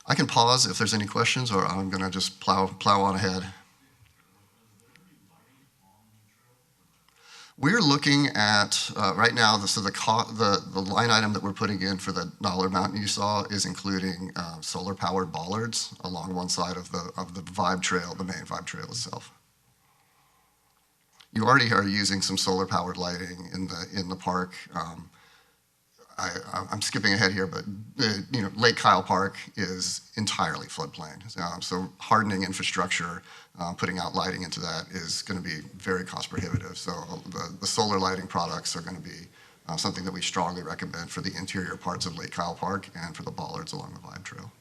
I can pause if there's any questions, or I'm going to just plow on ahead. We're looking at, right now, the line item that we're putting in for the dollar amount you saw is including solar-powered bollards along one side of the Vibe Trail, the main Vibe Trail itself. You already are using some solar-powered lighting in the park. I'm skipping ahead here, but Lake Kyle Park is entirely floodplain. So hardening infrastructure, putting out lighting into that is going to be very cost prohibitive. So the solar lighting products are going to be something that we strongly recommend for the interior parts of Lake Kyle Park and for the bollards along the Vibe Trail.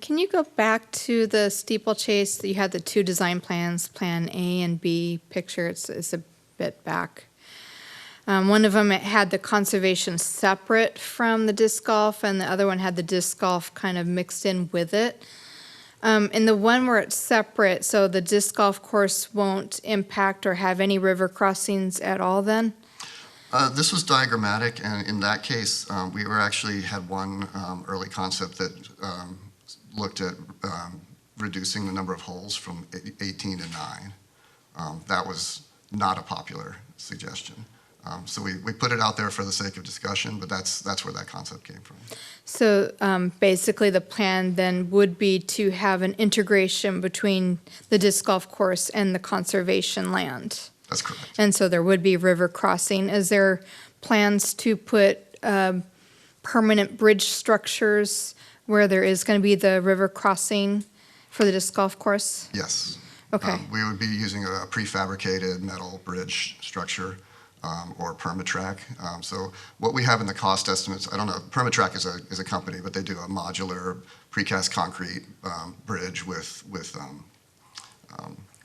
Can you go back to the steeplechase? You had the two design plans, Plan A and B picture. It's a bit back. One of them, it had the conservation separate from the disc golf, and the other one had the disc golf kind of mixed in with it. In the one where it's separate, so the disc golf course won't impact or have any river crossings at all then? This was diagrammatic, and in that case, we had one early concept that looked at reducing the number of holes from 18 to 9. That was not a popular suggestion. So we put it out there for the sake of discussion, but that's where that concept came from. So basically the plan then would be to have an integration between the disc golf course and the conservation land. That's correct. And so there would be river crossing. Is there plans to put permanent bridge structures where there is going to be the river crossing for the disc golf course? Yes. Okay. We would be using a prefabricated metal bridge structure. Or Permatrack. So what we have in the cost estimates, I don't know, Permatrack is a company, but they do a modular precast concrete bridge with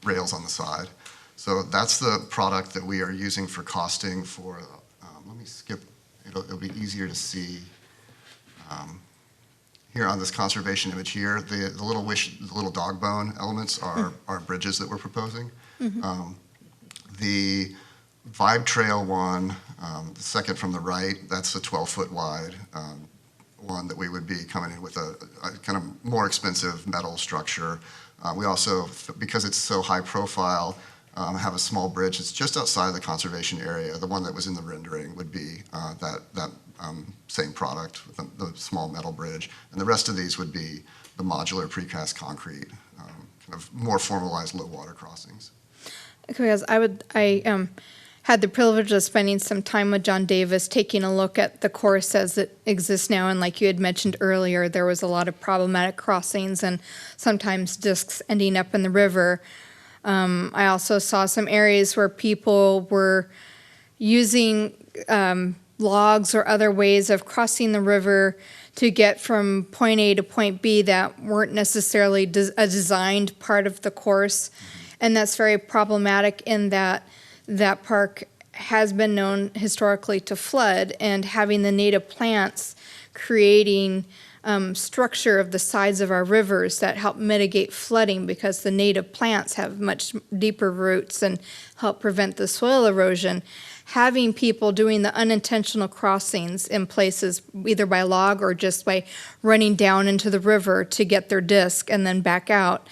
rails on the side. So that's the product that we are using for costing for, let me skip, it'll be easier to see. Here on this conservation image here, the little dog bone elements are bridges that we're proposing. Mm-hmm. The Vibe Trail one, the second from the right, that's a 12-foot wide one that we would be coming in with a kind of more expensive metal structure. We also, because it's so high profile, have a small bridge that's just outside the conservation area. The one that was in the rendering would be that same product with the small metal bridge. And the rest of these would be the modular precast concrete, kind of more formalized low water crossings. Because I had the privilege of spending some time with John Davis, taking a look at the course as it exists now. And like you had mentioned earlier, there was a lot of problematic crossings and sometimes discs ending up in the river. I also saw some areas where people were using logs or other ways of crossing the river to get from point A to point B that weren't necessarily a designed part of the course. And that's very problematic in that park has been known historically to flood, and having the native plants creating structure of the sides of our rivers that help mitigate flooding, because the native plants have much deeper roots and help prevent the soil erosion. Having people doing the unintentional crossings in places, either by log or just by running down into the river to get their disc and then back out,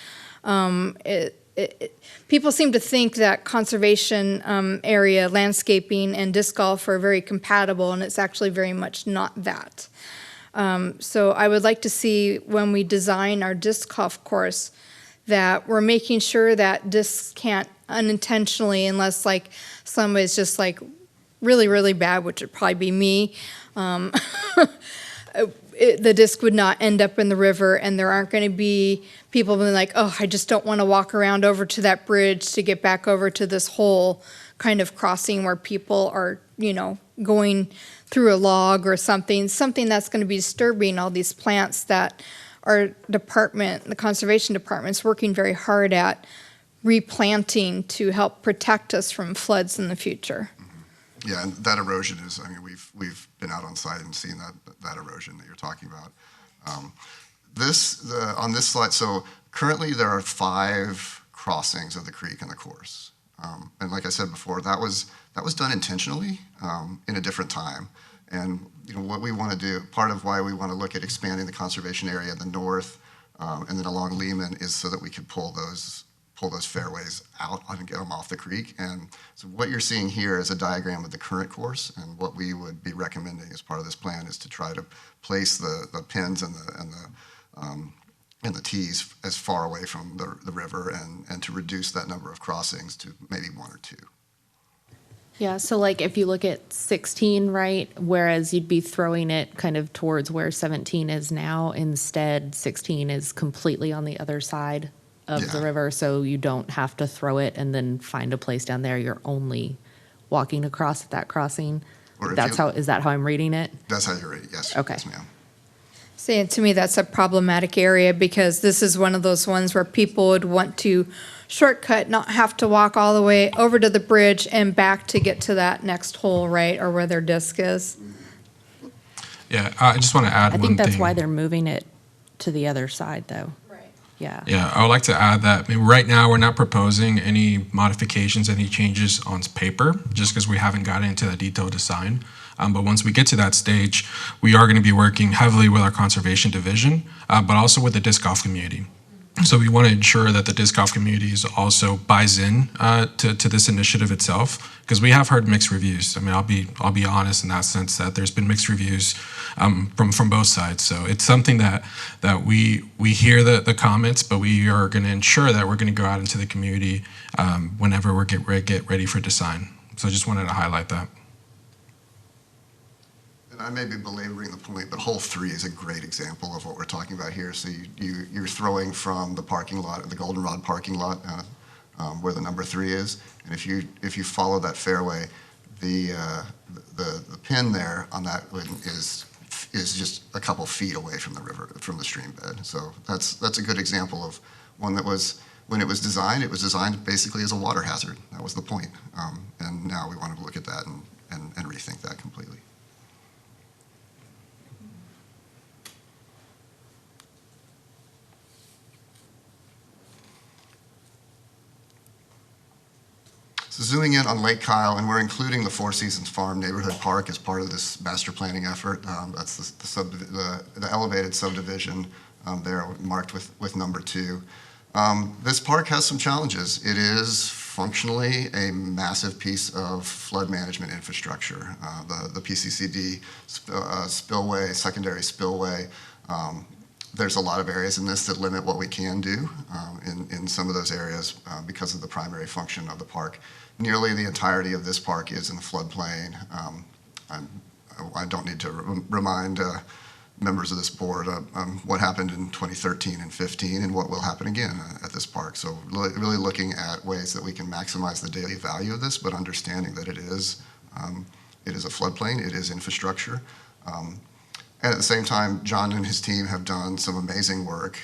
people seem to think that conservation area, landscaping, and disc golf are very compatible, and it's actually very much not that. So I would like to see, when we design our disc golf course, that we're making sure that discs can't unintentionally, unless like somebody's just like really, really bad, which would probably be me, the disc would not end up in the river, and there aren't going to be people being like, oh, I just don't want to walk around over to that bridge to get back over to this whole kind of crossing where people are, going through a log or something that's going to be disturbing all these plants that our department, the conservation department, is working very hard at replanting to help protect us from floods in the future. Yeah, and that erosion is, we've been out on site and seen that erosion that you're talking about. On this slide, so currently there are 5 crossings of the creek in the course. And like I said before, that was done intentionally in a different time. And what we want to do, part of why we want to look at expanding the conservation area in the north and then along Lehman, is so that we could pull those fairways out and get them off the creek. And so what you're seeing here is a diagram of the current course, and what we would be recommending as part of this plan is to try to place the pins and the tees as far away from the river, and to reduce that number of crossings to maybe 1 or 2. Yeah, so like if you look at 16, right, whereas you'd be throwing it kind of towards where 17 is now, instead 16 is completely on the other side of the river, so you don't have to throw it and then find a place down there. You're only walking across at that crossing. Or Is that how I'm reading it? That's how you're reading, yes. Okay. Yes, ma'am. See, to me, that's a problematic area, because this is one of those ones where people would want to shortcut, not have to walk all the way over to the bridge and back to get to that next hole, right, or where their disc is. Yeah, I just want to add I one think that's thing. why they're moving it to the other side, though. Right. Yeah. Yeah, I would like to add that right now we're not proposing any modifications, any changes on paper, just because we haven't gotten into that detailed design. But once we get to that stage, we are going to be working heavily with our conservation division, but also with the disc golf community. So we want to ensure that the disc golf community also buys in to this initiative itself, because we have heard mixed reviews. I'll be honest in that sense, that there's been mixed reviews from both sides. So it's something that we hear the comments, but we are going to ensure that we're going to go out into the community whenever we get ready for design. So I just wanted to highlight that. I may be belaboring the point, but hole 3 is a great example of what we're talking about here. So you're throwing from the parking lot, the Goldenrod parking lot, where the number 3 is, and if you follow that fairway, the pin there on that is just a couple feet away from the river, from the stream bed. So that's a good example of one that was, when it was designed basically as a water hazard. That was the point, and now we want to look at that and rethink that completely. So zooming in on Lake Kyle, and we're including the Four Seasons Farm Neighborhood Park as part of this master planning effort. That's the elevated subdivision there marked with number 2. This park has some challenges. It is functionally a massive piece of flood management infrastructure. The PCCD spillway, secondary spillway, there's a lot of areas in this that limit what we can do in some of those areas because of the primary function of the park. Nearly the entirety of this park is in the floodplain. I don't need to remind members of this board what happened in 2013 and 15 and what will happen again at this park. So really looking at ways that we can maximize the daily value of this, but understanding that it is a floodplain, it is infrastructure. And at the same time, John and his team have done some amazing work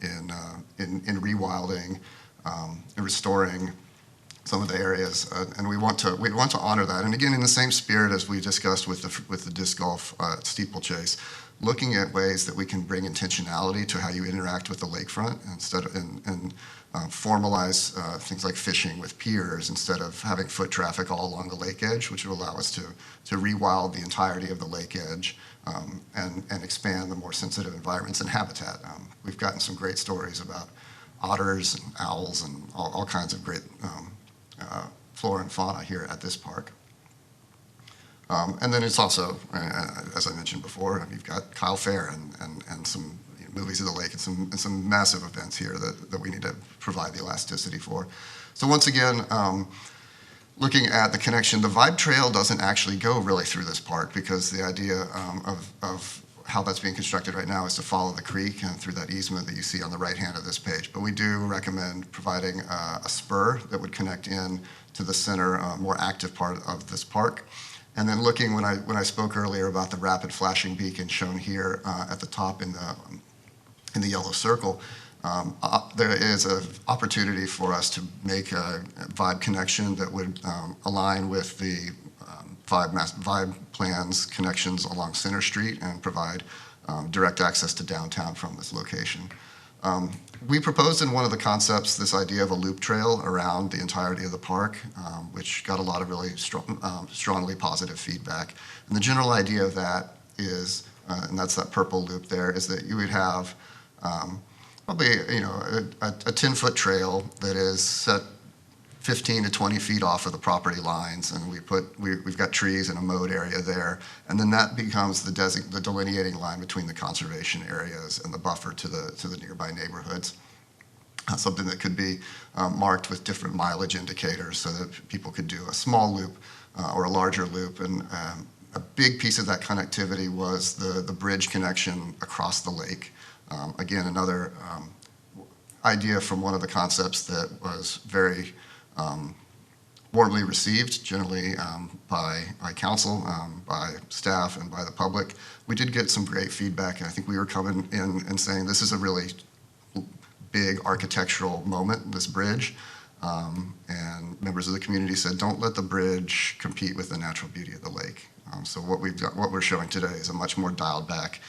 in rewilding and restoring some of the areas, and we want to honor that. And again, in the same spirit as we discussed with the disc golf steeplechase, looking at ways that we can bring intentionality to how you interact with the lakefront instead of and formalize things like fishing with piers instead of having foot traffic all along the lake edge, which would allow us to rewild the entirety of the lake edge and expand the more sensitive environments and habitat. We've gotten some great stories about otters and owls and all kinds of great flora and fauna here at this park. And then it's also, as I mentioned before, you've got Kyle Fair and some movies of the lake and some massive events here that we need to provide the elasticity for. So once again, looking at the connection, the Vibe Trail doesn't actually go really through this park because the idea of how that's being constructed right now is to follow the creek and through that easement that you see on the right hand of this page. But we do recommend providing a spur that would connect in to the center, more active part of this park. And then looking, when I spoke earlier about the rapid flashing beacon shown here at the top in the yellow circle, there is an opportunity for us to make a Vibe connection that would align with the Vibe plans connections along Center Street and provide direct access to downtown from this location. We proposed in one of the concepts this idea of a loop trail around the entirety of the park, which got a lot of really strongly positive feedback. And the general idea of that is, and that's that purple loop there, is that you would have probably a 10-foot trail that is set 15 to 20 feet off of the property lines, and we've got trees and a mowed area there, and then that becomes the delineating line between the conservation areas and the buffer to the nearby neighborhoods. Something that could be marked with different mileage indicators so that people could do a small loop or a larger loop. And a big piece of that connectivity was the bridge connection across the lake. Again, another idea from one of the concepts that was very warmly received, generally by council, by staff, and by the public. We did get some great feedback, and I think we were coming in and saying this is a really big architectural moment, this bridge, and members of the community said, don't let the bridge compete with the natural beauty of the lake. So what we're showing today is a much more dialed back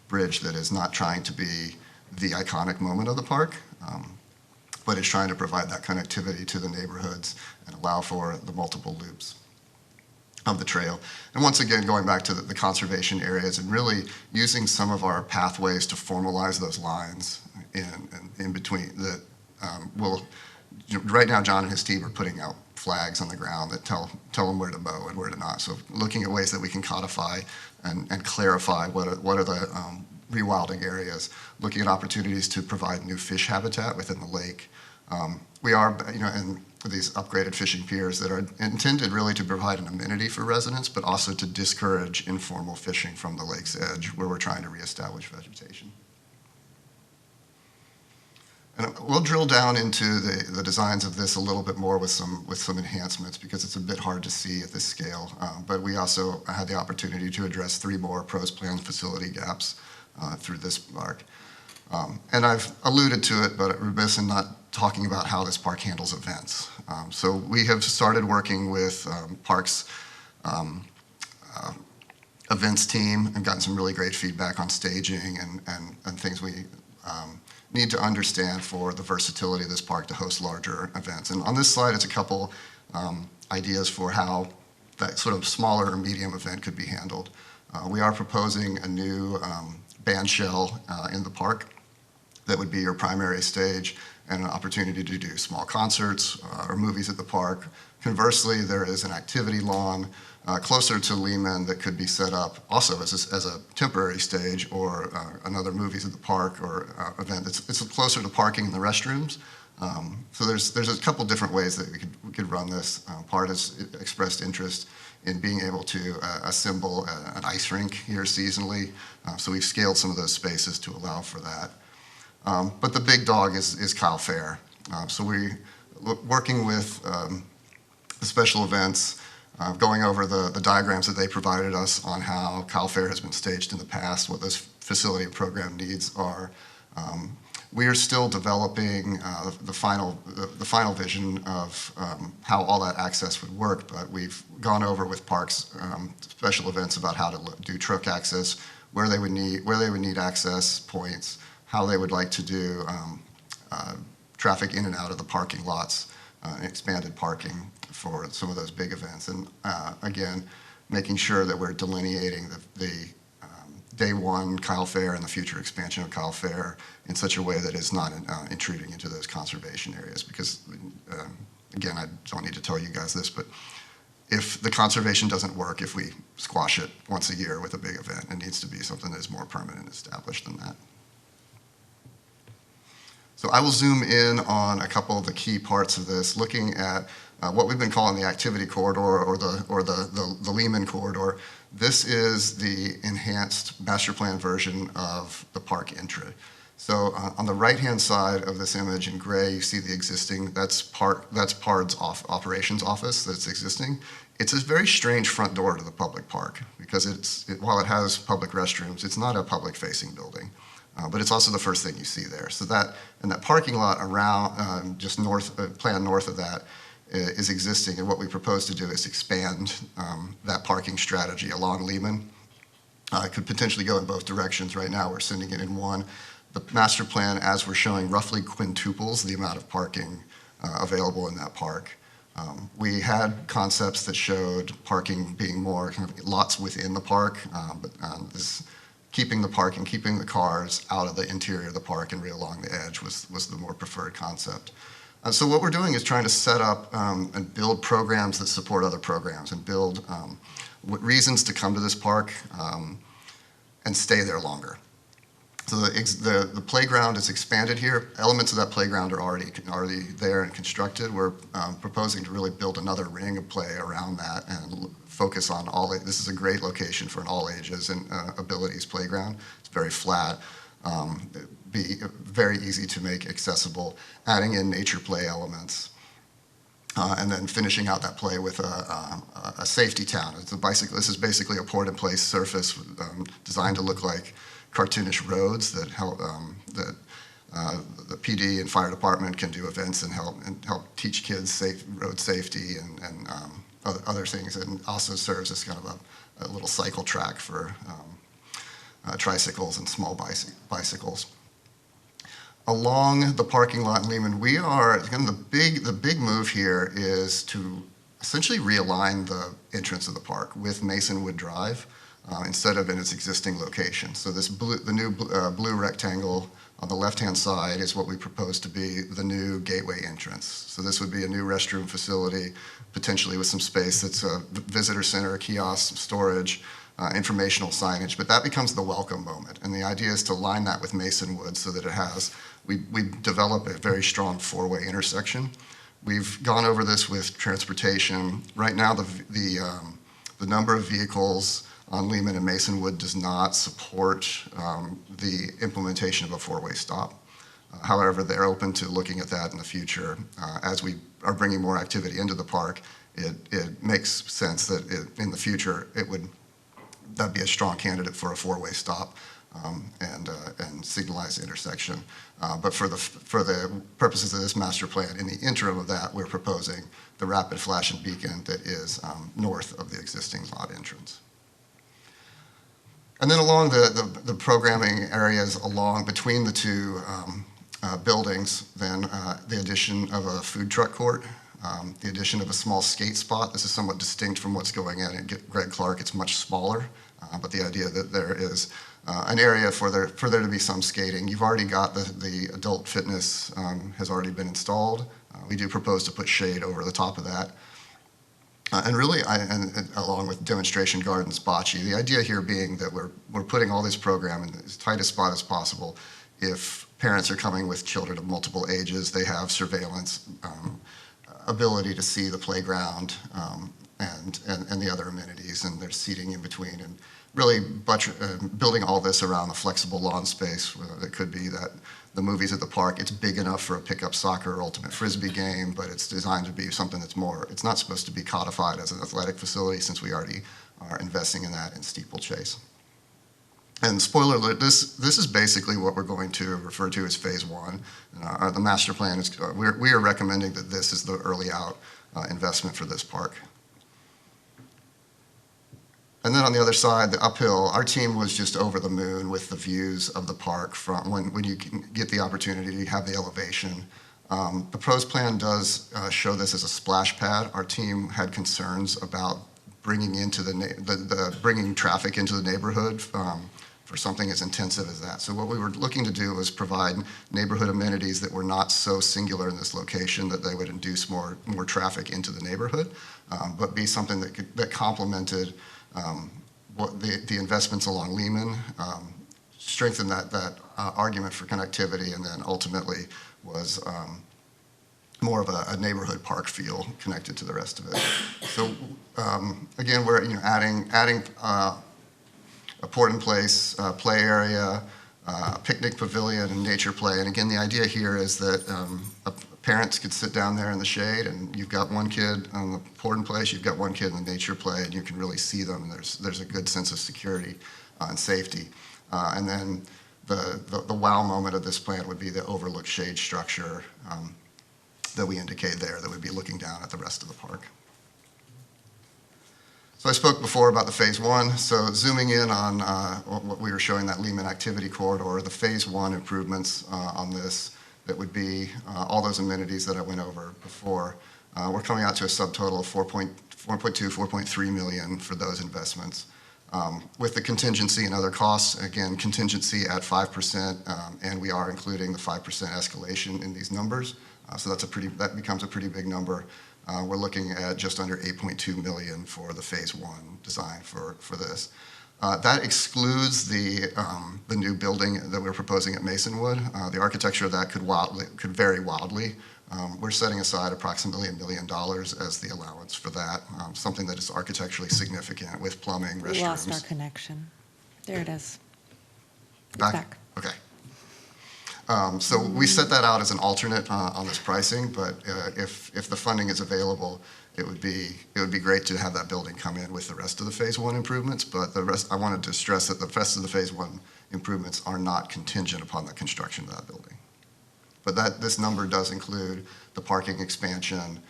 bridge that is not trying to be the iconic moment of the park, but is trying to provide that connectivity to the neighborhoods and allow for the multiple loops of the trail. And once again, going back to the conservation areas and really using some of our pathways to formalize those lines in between that right now John and his team are putting out flags on the ground that tell them where to mow and where to not. So looking at ways that we can codify and clarify what are the rewilding areas, looking at opportunities to provide new fish habitat within the lake. We are, in these upgraded fishing piers that are intended really to provide an amenity for residents, but also to discourage informal fishing from the lake's edge where we're trying to reestablish vegetation. And we'll drill down into the designs of this a little bit more with some enhancements because it's a bit hard to see at this scale. But we also had the opportunity to address 3 more pros plan facility gaps through this park. And I've alluded to it, but remiss in not talking about how this park handles events. So we have started working with Parks events team and gotten some really great feedback on staging and things we need to understand for the versatility of this park to host larger events. And on this slide, it's a couple ideas for how that sort of smaller or medium event could be handled. We are proposing a new band shell in the park that would be your primary stage and an opportunity to do small concerts or movies at the park. Conversely, there is an activity lawn closer to Lehman that could be set up also as a temporary stage or another movies at the park or event. It's closer to parking in the restrooms. So there's a couple different ways that we could run this. PART has expressed interest in being able to assemble an ice rink here seasonally. So we've scaled some of those spaces to allow for that. But the big dog is Kyle Fair. So we're working with the special events, going over the diagrams that they provided us on how Kyle Fair has been staged in the past, what those facility and program needs are. We are still developing the final vision of how all that access would work, but we've gone over with parks special events about how to do truck access, where they would need access points, how they would like to do traffic in and out of the parking lots, expanded parking for some of those big events, and again, making sure that we're delineating the day one Kyle Fair and the future expansion of Kyle Fair in such a way that it's not intruding into those conservation areas. Because, again, I don't need to tell you guys this, but if the conservation doesn't work, if we squash it once a year with a big event, it needs to be something that is more permanent and established than that. So I will zoom in on a couple of the key parts of this, looking at what we've been calling the activity corridor or the Lehman corridor. This is the enhanced master plan version of the park entry. So on the right-hand side of this image in gray, you see the existing, that's PARD's operations office that's existing. It's a very strange front door to the public park because while it has public restrooms, it's not a public-facing building. But it's also the first thing you see there. So that parking lot around just planned north of that is existing, and what we propose to do is expand that parking strategy along Lehman. It could potentially go in both directions. Right now, we're sending it in one. The master plan, as we're showing, roughly quintuples the amount of parking available in that park. We had concepts that showed parking being more kind of lots within the park, but keeping the parking, keeping the cars out of the interior of the park and right along the edge was the more preferred concept. So what we're doing is trying to set up and build programs that support other programs and build reasons to come to this park and stay there longer. So the playground is expanded here. Elements of that playground are already there and constructed. We're proposing to really build another ring of play around that and focus on this is a great location for an all ages and abilities playground. It's very flat. Be very easy to make accessible, adding in nature play elements, and then finishing out that play with a safety town. This is basically a port-in-place surface designed to look like cartoonish roads that help the PD and fire department can do events and help teach kids road safety and other things, and also serves as kind of a little cycle track for tricycles and small bicycles. Along the parking lot in Lehman, we are kind of the big move here is to essentially realign the entrance of the park with Masonwood Drive instead of in its existing location. So the new blue rectangle on the left-hand side is what we propose to be the new gateway entrance. So this would be a new restroom facility, potentially with some space that's a visitor center, kiosk, storage, informational signage, but that becomes the welcome moment. And the idea is to line that with Masonwood so that we develop a very strong four-way intersection. We've gone over this with transportation. Right now, the number of vehicles on Lehman and Masonwood does not support the implementation of a four-way stop. However, they're open to looking at that in the future. As we are bringing more activity into the park, it makes sense that in the future that'd be a strong candidate for a four-way stop and signalized intersection. But for the purposes of this master plan, in the interim of that, we're proposing the rapid flashing beacon that is north of the existing lot entrance. And then along the programming areas along between the two buildings, then the addition of a food truck court, the addition of a small skate spot. This is somewhat distinct from what's going on at Greg Clark. It's much smaller, but the idea that there is an area for there to be some skating. You've already got the adult fitness has already been installed. We do propose to put shade over the top of that. And really, along with demonstration gardens, bocce, the idea here being that we're putting all this program in as tight a spot as possible. If parents are coming with children of multiple ages, they have surveillance, ability to see the playground and the other amenities, and there's seating in between, and really building all this around the flexible lawn space. It could be that the movies at the park, it's big enough for a pickup soccer or ultimate frisbee game, but it's designed to be something that's more, it's not supposed to be codified as an athletic facility since we already are investing in that in steeplechase. And spoiler alert, this is basically what we're going to refer to as phase one. The master plan is, we are recommending that this is the early out investment for this park. And then on the other side, the uphill, our team was just over the moon with the views of the park from when you can get the opportunity to have the elevation. The pros plan does show this as a splash pad. Our team had concerns about bringing into bringing traffic into the neighborhood for something as intensive as that. So what we were looking to do was provide neighborhood amenities that were not so singular in this location that they would induce more traffic into the neighborhood, but be something that complemented what the investments along Lehman, strengthen that argument for connectivity, and then ultimately was more of a neighborhood park feel connected to the rest of it. So again, we're adding a port in place, play area, picnic pavilion, and nature play. And again, the idea here is that parents could sit down there in the shade, and you've got one kid on the port in place, you've got one kid in the nature play, and you can really see them. And there's a good sense of security and safety. And then the wow moment of this plan would be the overlook shade structure that we indicate there, that would be looking down at the rest of the park. So I spoke before about the phase one. So zooming in on what we were showing, that Lehman activity corridor, the phase one improvements on this, that would be all those amenities that I went over before. We're coming out to a subtotal of 4.3 million for those investments. With the contingency and other costs, again, contingency at 5%, and we are including the 5% escalation in these numbers. So that becomes a pretty big number. We're looking at just under 8.2 million for the phase one design for this. That excludes the new building that we're proposing at Masonwood. The architecture of that could vary wildly. We're setting aside approximately $1 million as the allowance for that, something that is architecturally significant with plumbing, restrooms. We lost our connection. There it is. It's back. Okay. So we set that out as an alternate on this pricing, but if the funding is available, it would be great to have that building come in with the rest of the phase one improvements. But I wanted to stress that the rest of the phase one improvements are not contingent upon the construction of that building. But this number does include the parking expansion.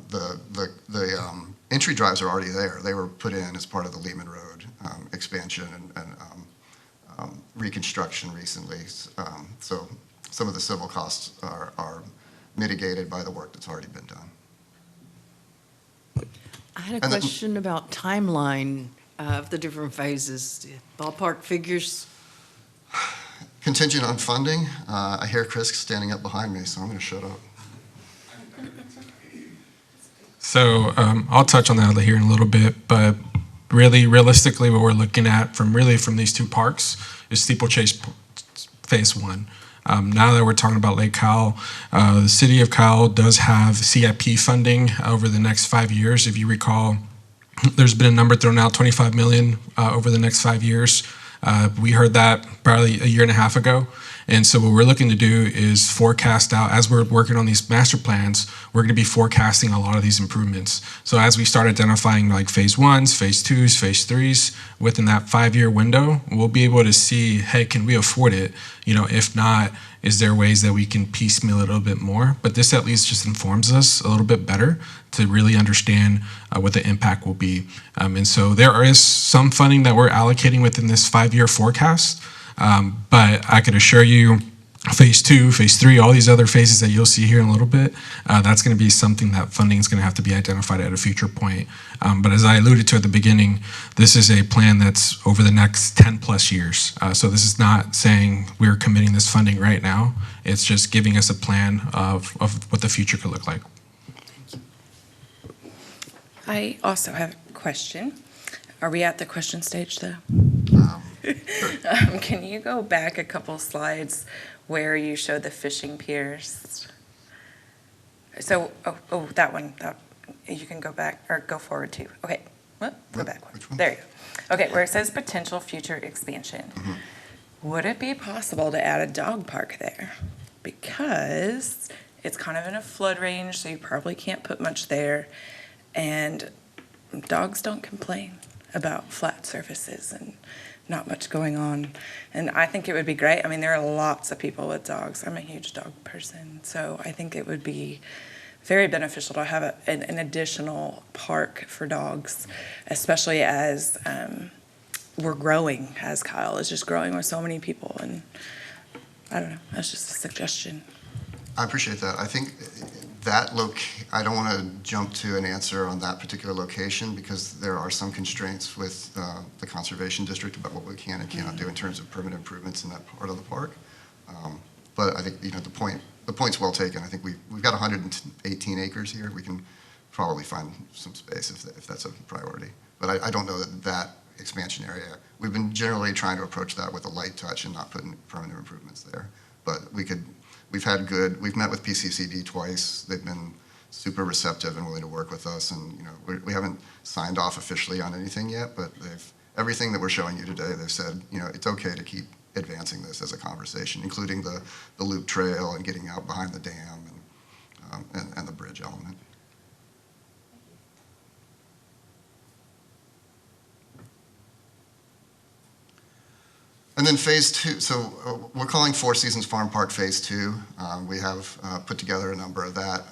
The entry drives are already there. They were put in as part of the Lehman Road expansion and reconstruction recently. So some of the civil costs are mitigated by the work that's already been done. I had a question about timeline of the different phases, ballpark figures. Contingent on funding. I hear Chris standing up behind me, so I'm going to shut up. So I'll touch on that here in a little bit, but really, realistically, what we're looking at from these two parks is Steeplechase Phase 1. Now that we're talking about Lake Kyle, the city of Kyle does have CIP funding over the next 5 years. If you recall, there's been a number thrown out, 25 million over the next 5 years. We heard that probably a year and a half ago. And so what we're looking to do is forecast out, as we're working on these master plans, we're going to be forecasting a lot of these improvements. So as we start identifying like phase ones, phase twos, phase threes, within that 5-year window, we'll be able to see, hey, can we afford it? If not, is there ways that we can piecemeal it a little bit more? But this at least just informs us a little bit better to really understand what the impact will be. And so there is some funding that we're allocating within this 5-year forecast. But I could assure you, phase 2, phase 3, all these other phases that you'll see here in a little bit, that's going to be something that funding is going to have to be identified at a future point. But as I alluded to at the beginning, this is a plan that's over the next 10 plus years. So this is not saying we're committing this funding right now. It's just giving us a plan of what the future could look like. I also have a question. Are we at the question stage though? Can you go back a couple slides where you showed the fishing piers? So, that one. You can go back or go forward too. Okay, go back one. There you go. Okay, where it says potential future expansion. Mm-hmm. Would it be possible to add a dog park there? Because it's kind of in a flood range, so you probably can't put much there. And dogs don't complain about flat surfaces and not much going on. And I think it would be great. I mean, there are lots of people with dogs. I'm a huge dog person. So I think it would be very beneficial to have an additional park for dogs, especially as we're growing, as Kyle is just growing with so many people. And I don't know, that's just a suggestion. I appreciate that. I think I don't want to jump to an answer on that particular location because there are some constraints with the Conservation District about what we can and cannot do in terms of permanent improvements in that part of the park. But I think, the point's well taken. I think we've got 118 acres here. We can probably find some space if that's a priority. But I don't know that expansion area, we've been generally trying to approach that with a light touch and not putting permanent improvements there. But we've met with PCCD twice. They've been super receptive and willing to work with us. And, we haven't signed off officially on anything yet, but everything that we're showing you today, they've said, it's okay to keep advancing this as a conversation, including the loop trail and getting out behind the dam and the bridge element. And then phase two, so we're calling Four Seasons Farm Park phase two. We have put together a number of that,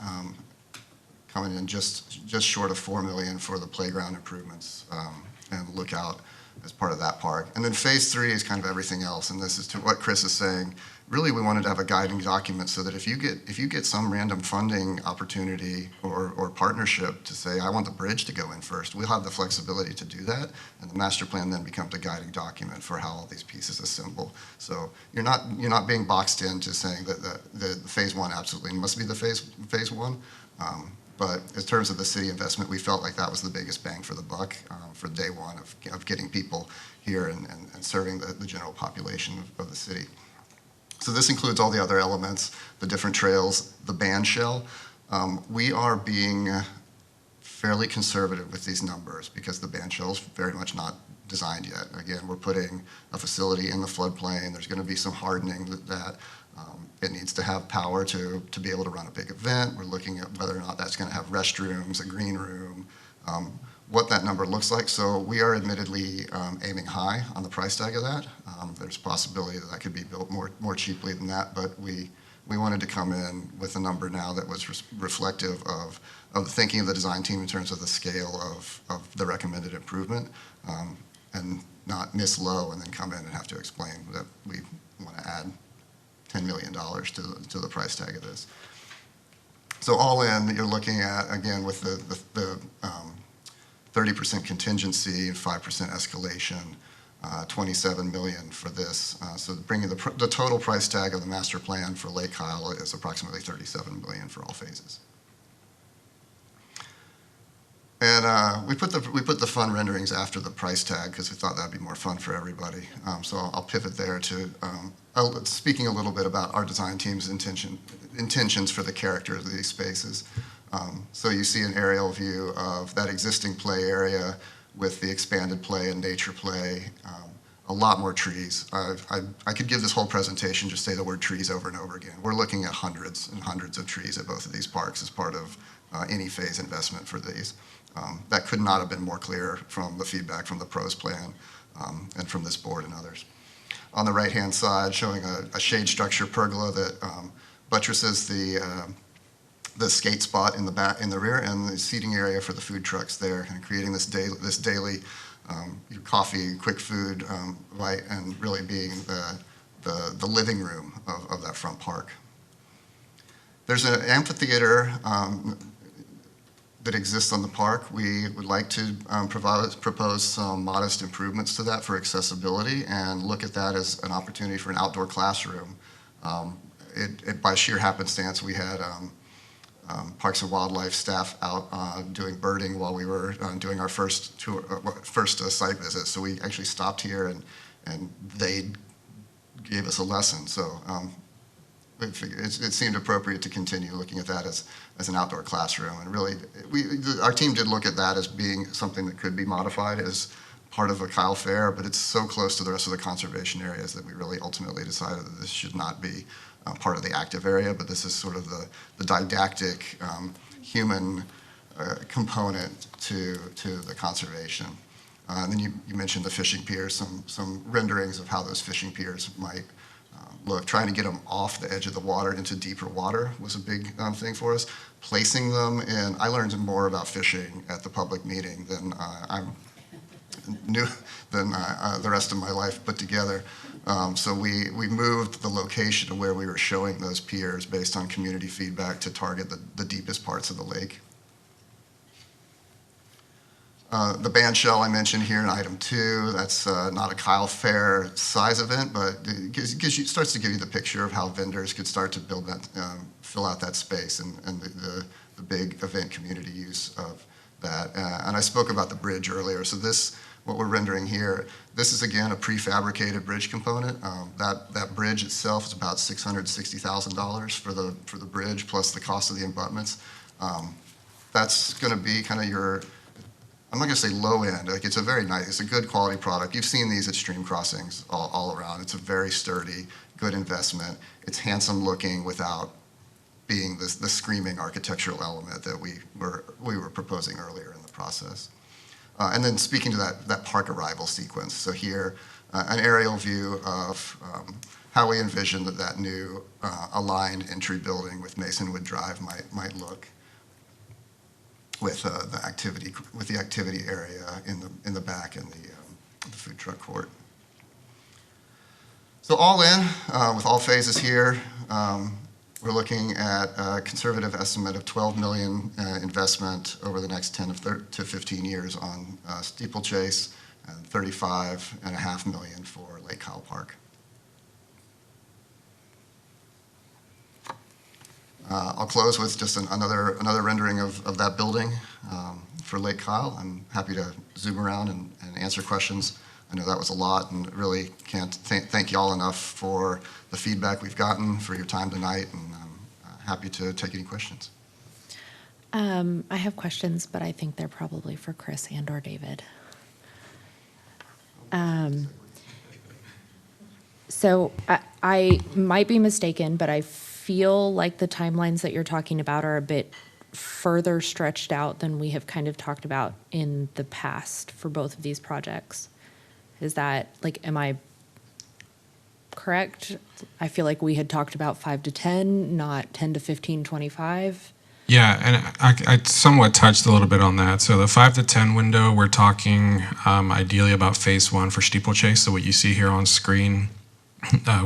coming in just short of $4 million for the playground improvements and lookout as part of that park. And then phase three is kind of everything else, and this is to what Chris is saying. Really, we wanted to have a guiding document so that if you get some random funding opportunity or partnership to say, I want the bridge to go in first, we'll have the flexibility to do that, and the master plan then becomes a guiding document for how all these pieces assemble. So you're not being boxed into saying that the phase one absolutely must be the phase one. But in terms of the city investment, we felt like that was the biggest bang for the buck for day one of getting people here and serving the general population of the city. So this includes all the other elements, the different trails, the band shell. We are being fairly conservative with these numbers because the band shell is very much not designed yet. Again, we're putting a facility in the floodplain. There's going to be some hardening that it needs to have power to be able to run a big event. We're looking at whether or not that's going to have restrooms, a green room, what that number looks like. So we are admittedly aiming high on the price tag of that. There's a possibility that could be built more cheaply than that, but we wanted to come in with a number now that was reflective of the thinking of the design team in terms of the scale of the recommended improvement, and not miss low and then come in and have to explain that we want to add $10 million to the price tag of this. So all in, you're looking at, again, with the 30% contingency, 5% escalation, $27 million for this. So bringing the total price tag of the master plan for Lake Kyle is approximately $37 million for all phases. And we put the fun renderings after the price tag because we thought that'd be more fun for everybody. So I'll pivot there to speaking a little bit about our design team's intentions for the character of these spaces. So you see an aerial view of that existing play area with the expanded play and nature play. A lot more trees. I could give this whole presentation, just say the word trees over and over again. We're looking at hundreds and hundreds of trees at both of these parks as part of any phase investment for these. That could not have been more clear from the feedback from the pros plan and from this board and others. On the right-hand side, showing a shade structure pergola that buttresses the skate spot in the rear and the seating area for the food trucks there, and creating this daily coffee, quick food, light, and really being the living room of that front park. There's an amphitheater that exists on the park. We would like to propose some modest improvements to that for accessibility and look at that as an opportunity for an outdoor classroom. By sheer happenstance, we had Parks and Wildlife staff out doing birding while we were doing our first site visit. So we actually stopped here and they gave us a lesson. So it seemed appropriate to continue looking at that as an outdoor classroom. And really, our team did look at that as being something that could be modified as part of a Kyle Fair, but it's so close to the rest of the conservation areas that we really ultimately decided that this should not be part of the active area, but this is sort of the didactic human component to the conservation. And then you mentioned the fishing piers, some renderings of how those fishing piers might look. Trying to get them off the edge of the water into deeper water was a big thing for us. Placing them in, I learned more about fishing at the public meeting than the rest of my life put together. So we moved the location of where we were showing those piers based on community feedback to target the deepest parts of the lake. The band shell I mentioned here in item 2, that's not a Kyle Fair size event, but it starts to give you the picture of how vendors could start to build that, fill out that space and the big event community use of that. And I spoke about the bridge earlier. So what we're rendering here, this is again a prefabricated bridge component. That bridge itself is about $660,000 for the bridge plus the cost of the abutments. That's going to be kind of your, I'm not going to say low end. Like it's a good quality product. You've seen these at stream crossings all around. It's a very sturdy, good investment. It's handsome looking without being the screaming architectural element that we were proposing earlier in the process. And then speaking to that park arrival sequence. So here, an aerial view of how we envision that new aligned entry building with Masonwood Drive might look, with the activity area in the back and the food truck court. So all in, with all phases here, we're looking at a conservative estimate of $12 million investment over the next 10 to 15 years on Steeplechase, and $35.5 million for Lake Kyle Park. I'll close with just another rendering of that building for Lake Kyle. I'm happy to zoom around and answer questions. I know that was a lot, and really can't thank y'all enough for the feedback we've gotten, for your time tonight, and I'm happy to take any questions. I have questions, but I think they're probably for Chris and or David. So I might be mistaken, but I feel like the timelines that you're talking about are a bit further stretched out than we have kind of talked about in the past for both of these projects. Is that, like, am I correct? I feel like we had talked about 5 to 10, not 10 to 15, 25. Yeah, and I somewhat touched a little bit on that. So the 5 to 10 window, we're talking ideally about phase 1 for Steeplechase. So what you see here on screen,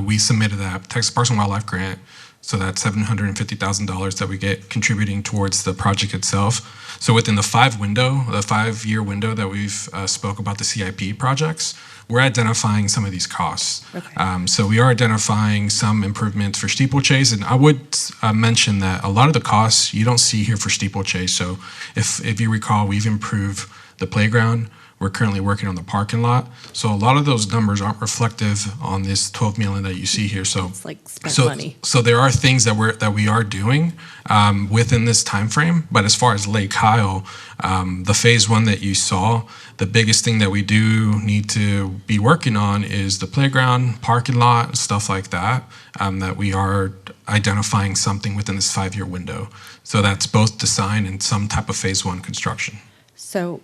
we submitted that Texas Parks and Wildlife grant. So that's $750,000 that we get contributing towards the project itself. So within the 5-year window that we've spoke about the CIP projects, we're identifying some of these costs. Okay. So we are identifying some improvements for Steeplechase, and I would mention that a lot of the costs you don't see here for Steeplechase. So if you recall, we've improved the playground. We're currently working on the parking lot. So a lot of those numbers aren't reflective on this $12 million that you see here. So It's like spent money. So there are things that we are doing within this time frame. But as far as Lake Kyle, the phase 1 that you saw, the biggest thing that we do need to be working on is the playground, parking lot, stuff like that, that we are identifying something within this 5-year window. So that's both design and some type of phase 1 construction. So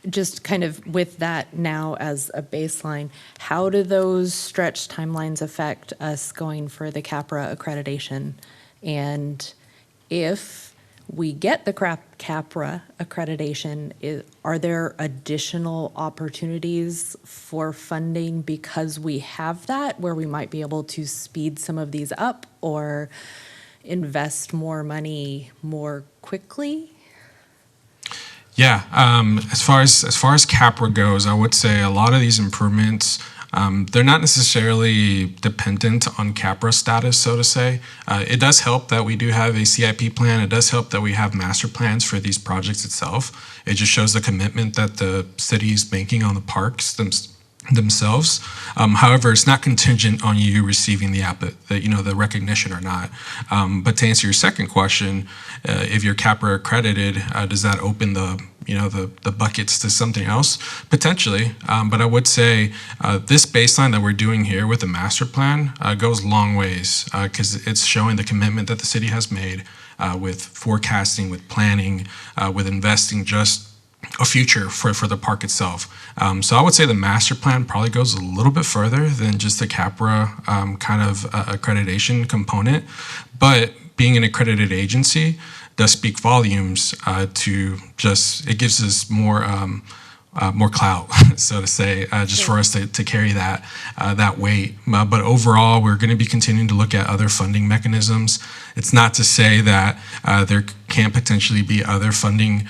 just kind of with that now as a baseline, how do those stretched timelines affect us going for the CAPRA accreditation? And if we get the CAPRA accreditation, are there additional opportunities for funding because we have that, where we might be able to speed some of these up or invest more money more quickly? Yeah, as far as CAPRA goes, I would say a lot of these improvements, they're not necessarily dependent on CAPRA status, so to say. It does help that we do have a CIP plan. It does help that we have master plans for these projects itself. It just shows the commitment that the city is making on the parks themselves. However, it's not contingent on you receiving the recognition or not. But to answer your second question, if you're CAPRA accredited, does that open the buckets to something else? Potentially, but I would say this baseline that we're doing here with the master plan goes a long ways because it's showing the commitment that the city has made with forecasting, with planning, with investing just a future for the park itself. So I would say the master plan probably goes a little bit further than just the CAPRA kind of accreditation component, but being an accredited agency does speak volumes to just, it gives us more clout, so to say, just for us to carry that weight. But overall, we're going to be continuing to look at other funding mechanisms. It's not to say that there can't potentially be other funding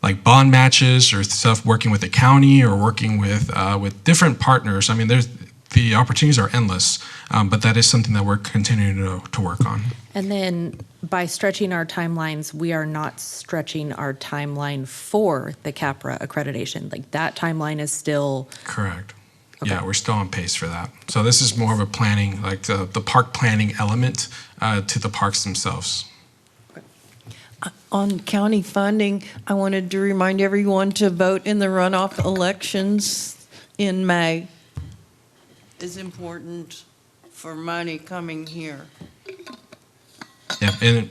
like bond matches or stuff, working with the county or working with different partners. I mean, the opportunities are endless, but that is something that we're continuing to work on. And then by stretching our timelines, we are not stretching our timeline for the CAPRA accreditation. Like that timeline is still. Correct. Okay. Yeah, we're still on pace for that. So this is more of a planning, like the park planning element to the parks themselves. On county funding, I wanted to remind everyone to vote in the runoff elections in May. It's important for money coming here. Yeah, and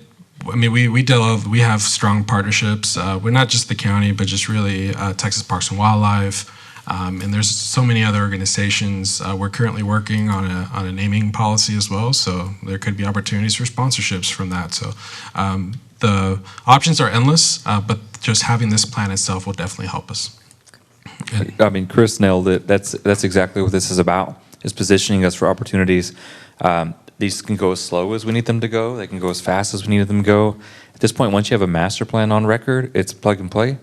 I mean, we have strong partnerships. We're not just the county, but just really Texas Parks and Wildlife, and there's so many other organizations. We're currently working on a naming policy as well, so there could be opportunities for sponsorships from that. So the options are endless, but just having this plan itself will definitely help us. I mean, Chris nailed it. That's exactly what this is about, is positioning us for opportunities. These can go as slow as we need them to go. They can go as fast as we need them to go. At this point, once you have a master plan on record, it's plug and play.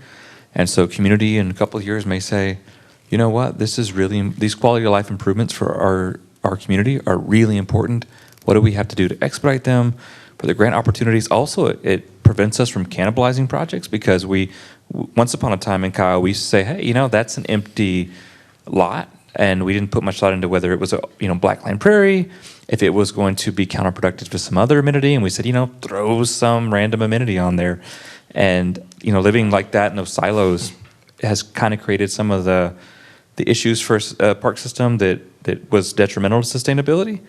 And so community in a couple of years may say, you know what, these quality of life improvements for our community are really important. What do we have to do to expedite them? For the grant opportunities, also, it prevents us from cannibalizing projects, because once upon a time in Kyle, we used to say, hey, you know, that's an empty lot, and we didn't put much thought into whether it was a Blackland Prairie, if it was going to be counterproductive to some other amenity, and we said, throw some random amenity on there. And, living like that in those silos has kind of created some of the issues for a park system that was detrimental to sustainability.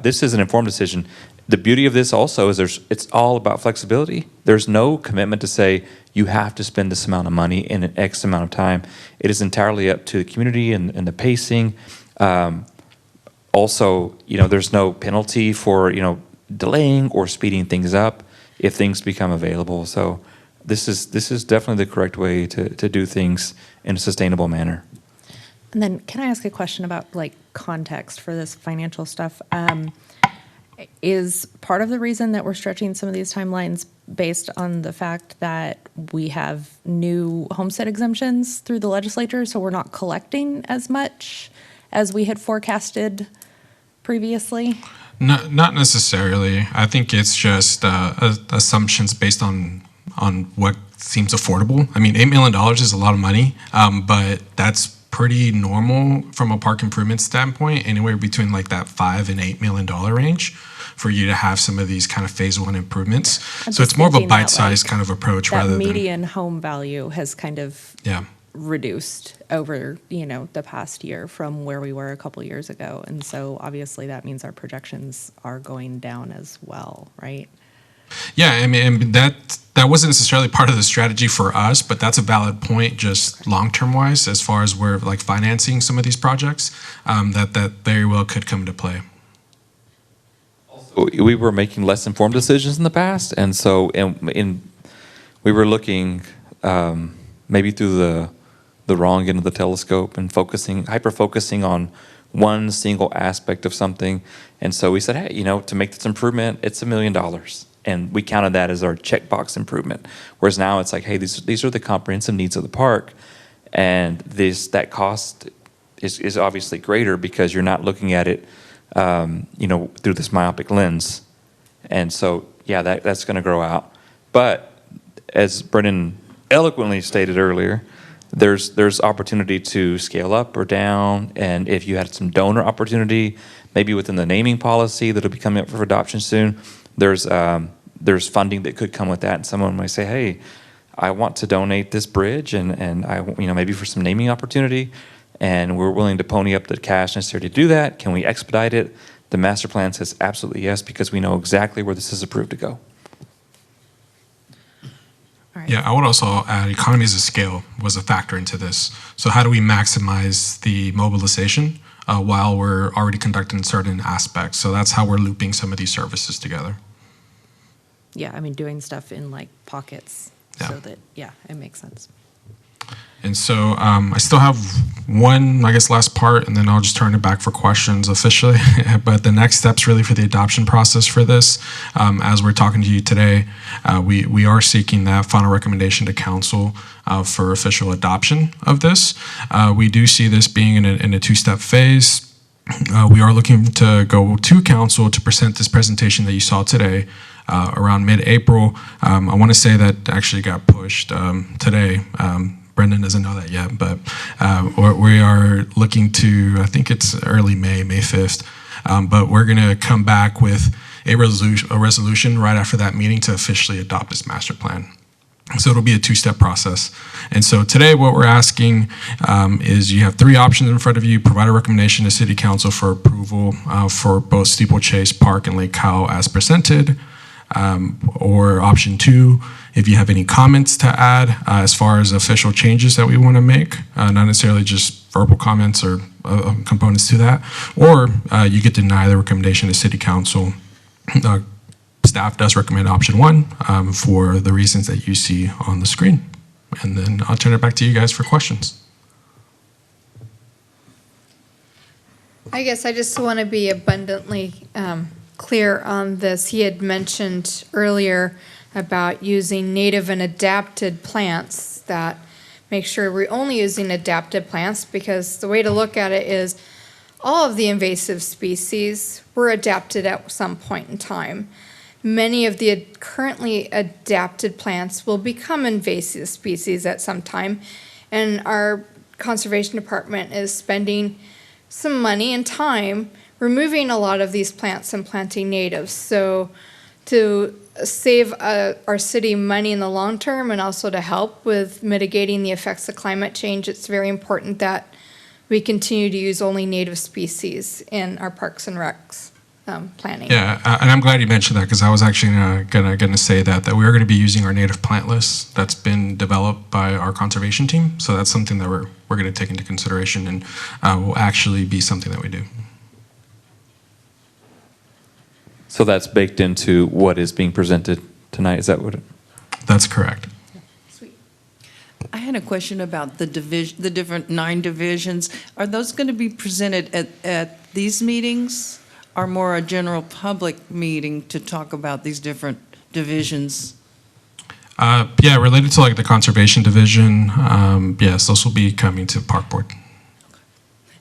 This is an informed decision. The beauty of this also is it's all about flexibility. There's no commitment to say you have to spend this amount of money in an X amount of time. It is entirely up to the community and the pacing. Also, there's no penalty for, delaying or speeding things up if things become available. So this is definitely the correct way to do things in a sustainable manner. And then can I ask a question about context for this financial stuff? Is part of the reason that we're stretching some of these timelines based on the fact that we have new homestead exemptions through the legislature, so we're not collecting as much as we had forecasted previously? No, not necessarily. I think it's just assumptions based on what seems affordable. I mean, $8 million is a lot of money, but that's pretty normal from a park improvement standpoint, anywhere between that $5 and $8 million range for you to have some of these kind of phase one improvements. So it's more of a bite-sized kind of approach rather than median home value has kind of yeah. reduced over the past year from where we were a couple years ago, and so obviously that means our projections are going down as well, right? Yeah, I mean that wasn't necessarily part of the strategy for us, but that's a valid point, just long-term wise, as far as we're financing some of these projects, that very well could come into play. We were making less informed decisions in the past, and so we were looking maybe through the wrong end of the telescope and hyper-focusing on one single aspect of something. And so we said, hey, to make this improvement, it's $1 million. And we counted that as our checkbox improvement. Whereas now it's hey, these are the comprehensive needs of the park. And that cost is obviously greater because you're not looking at it through this myopic lens. And so, yeah, that's going to grow out. But as Brennan eloquently stated earlier, there's opportunity to scale up or down. And if you had some donor opportunity, maybe within the naming policy that'll be coming up for adoption soon, there's funding that could come with that. And someone might say, hey, I want to donate this bridge and I, maybe for some naming opportunity, and we're willing to pony up the cash necessary to do that. Can we expedite it? The master plan says absolutely yes, because we know exactly where this is approved to go. All right. Yeah, I would also add economies of scale was a factor into this. So how do we maximize the mobilization while we're already conducting certain aspects? So that's how we're looping some of these services together. Yeah, I mean, doing stuff in like pockets Yeah. so that, yeah, it makes sense. And so I still have one, I guess, last part, and then I'll just turn it back for questions officially. But the next steps really for the adoption process for this, as we're talking to you today, we are seeking that final recommendation to council for official adoption of this. We do see this being in a two-step phase. We are looking to go to council to present this presentation that you saw today around mid-April. I want to say that actually got pushed today. Brendan doesn't know that yet, but we are looking to, I think it's early May 5th, but we're going to come back with a resolution right after that meeting to officially adopt this master plan. So it'll be a two-step process. And so today what we're asking is you have three options in front of you. Provide a recommendation to City Council for approval for both Steeplechase Park and Lake Cowell as presented. Or option two, if you have any comments to add as far as official changes that we want to make, not necessarily just verbal comments or components to that, or you could deny the recommendation to City Council. Staff does recommend option one for the reasons that you see on the screen. And then I'll turn it back to you guys for questions. I guess I just want to be abundantly clear on this. He had mentioned earlier about using native and adapted plants, that make sure we're only using adapted plants, because the way to look at it is all of the invasive species were adapted at some point in time. Many of the currently adapted plants will become invasive species at some time, and our conservation department is spending some money and time removing a lot of these plants and planting natives. So to save our city money in the long term and also to help with mitigating the effects of climate change, it's very important that we continue to use only native species in our parks and recs planning. Yeah, and I'm glad you mentioned that, because I was actually gonna say that we are going to be using our native plant list that's been developed by our conservation team. So that's something that we're going to take into consideration, and will actually be something that we do. So that's baked into what is being presented tonight, is that what it? That's correct. I had a question about the different 9 divisions. Are those going to be presented at these meetings, or more a general public meeting to talk about these different divisions? Yeah, related to like the conservation division, yes, those will be coming to Park Board.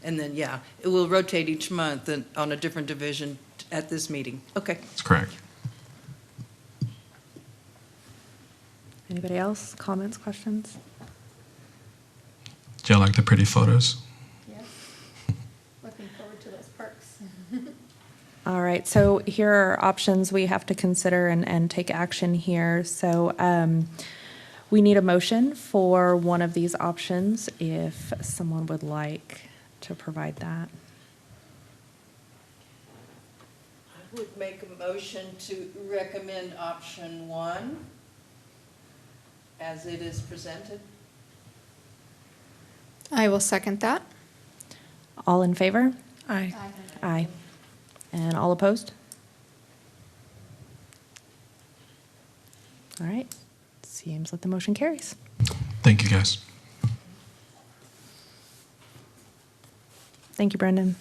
And then, yeah, it will rotate each month and on a different division at this meeting. Okay. That's correct. Anybody else? Comments, questions? Do you like the pretty photos? Yes. Looking forward to those parks. All right, so here are options we have to consider and take action here. So we need a motion for one of these options if someone would like to provide that. I would make a motion to recommend option 1 as it is presented. I will second that. All in favor? Aye. Aye. And all opposed? All right, seems like the motion carries. Thank you, guys. Thank you, Brendan.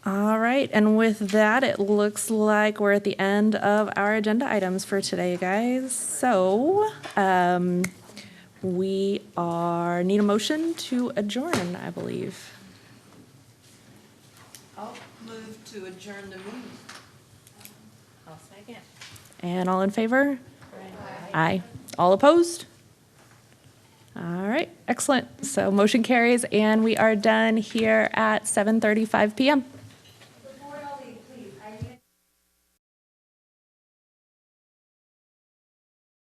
All right, and with that, it looks like we're at the end of our agenda items for today, guys. So we need a motion to adjourn, I believe. I'll move to adjourn the meeting. I'll second. And all in favor? Aye. All opposed? All right, excellent. So motion carries, and we are done here at 7:35 p.m.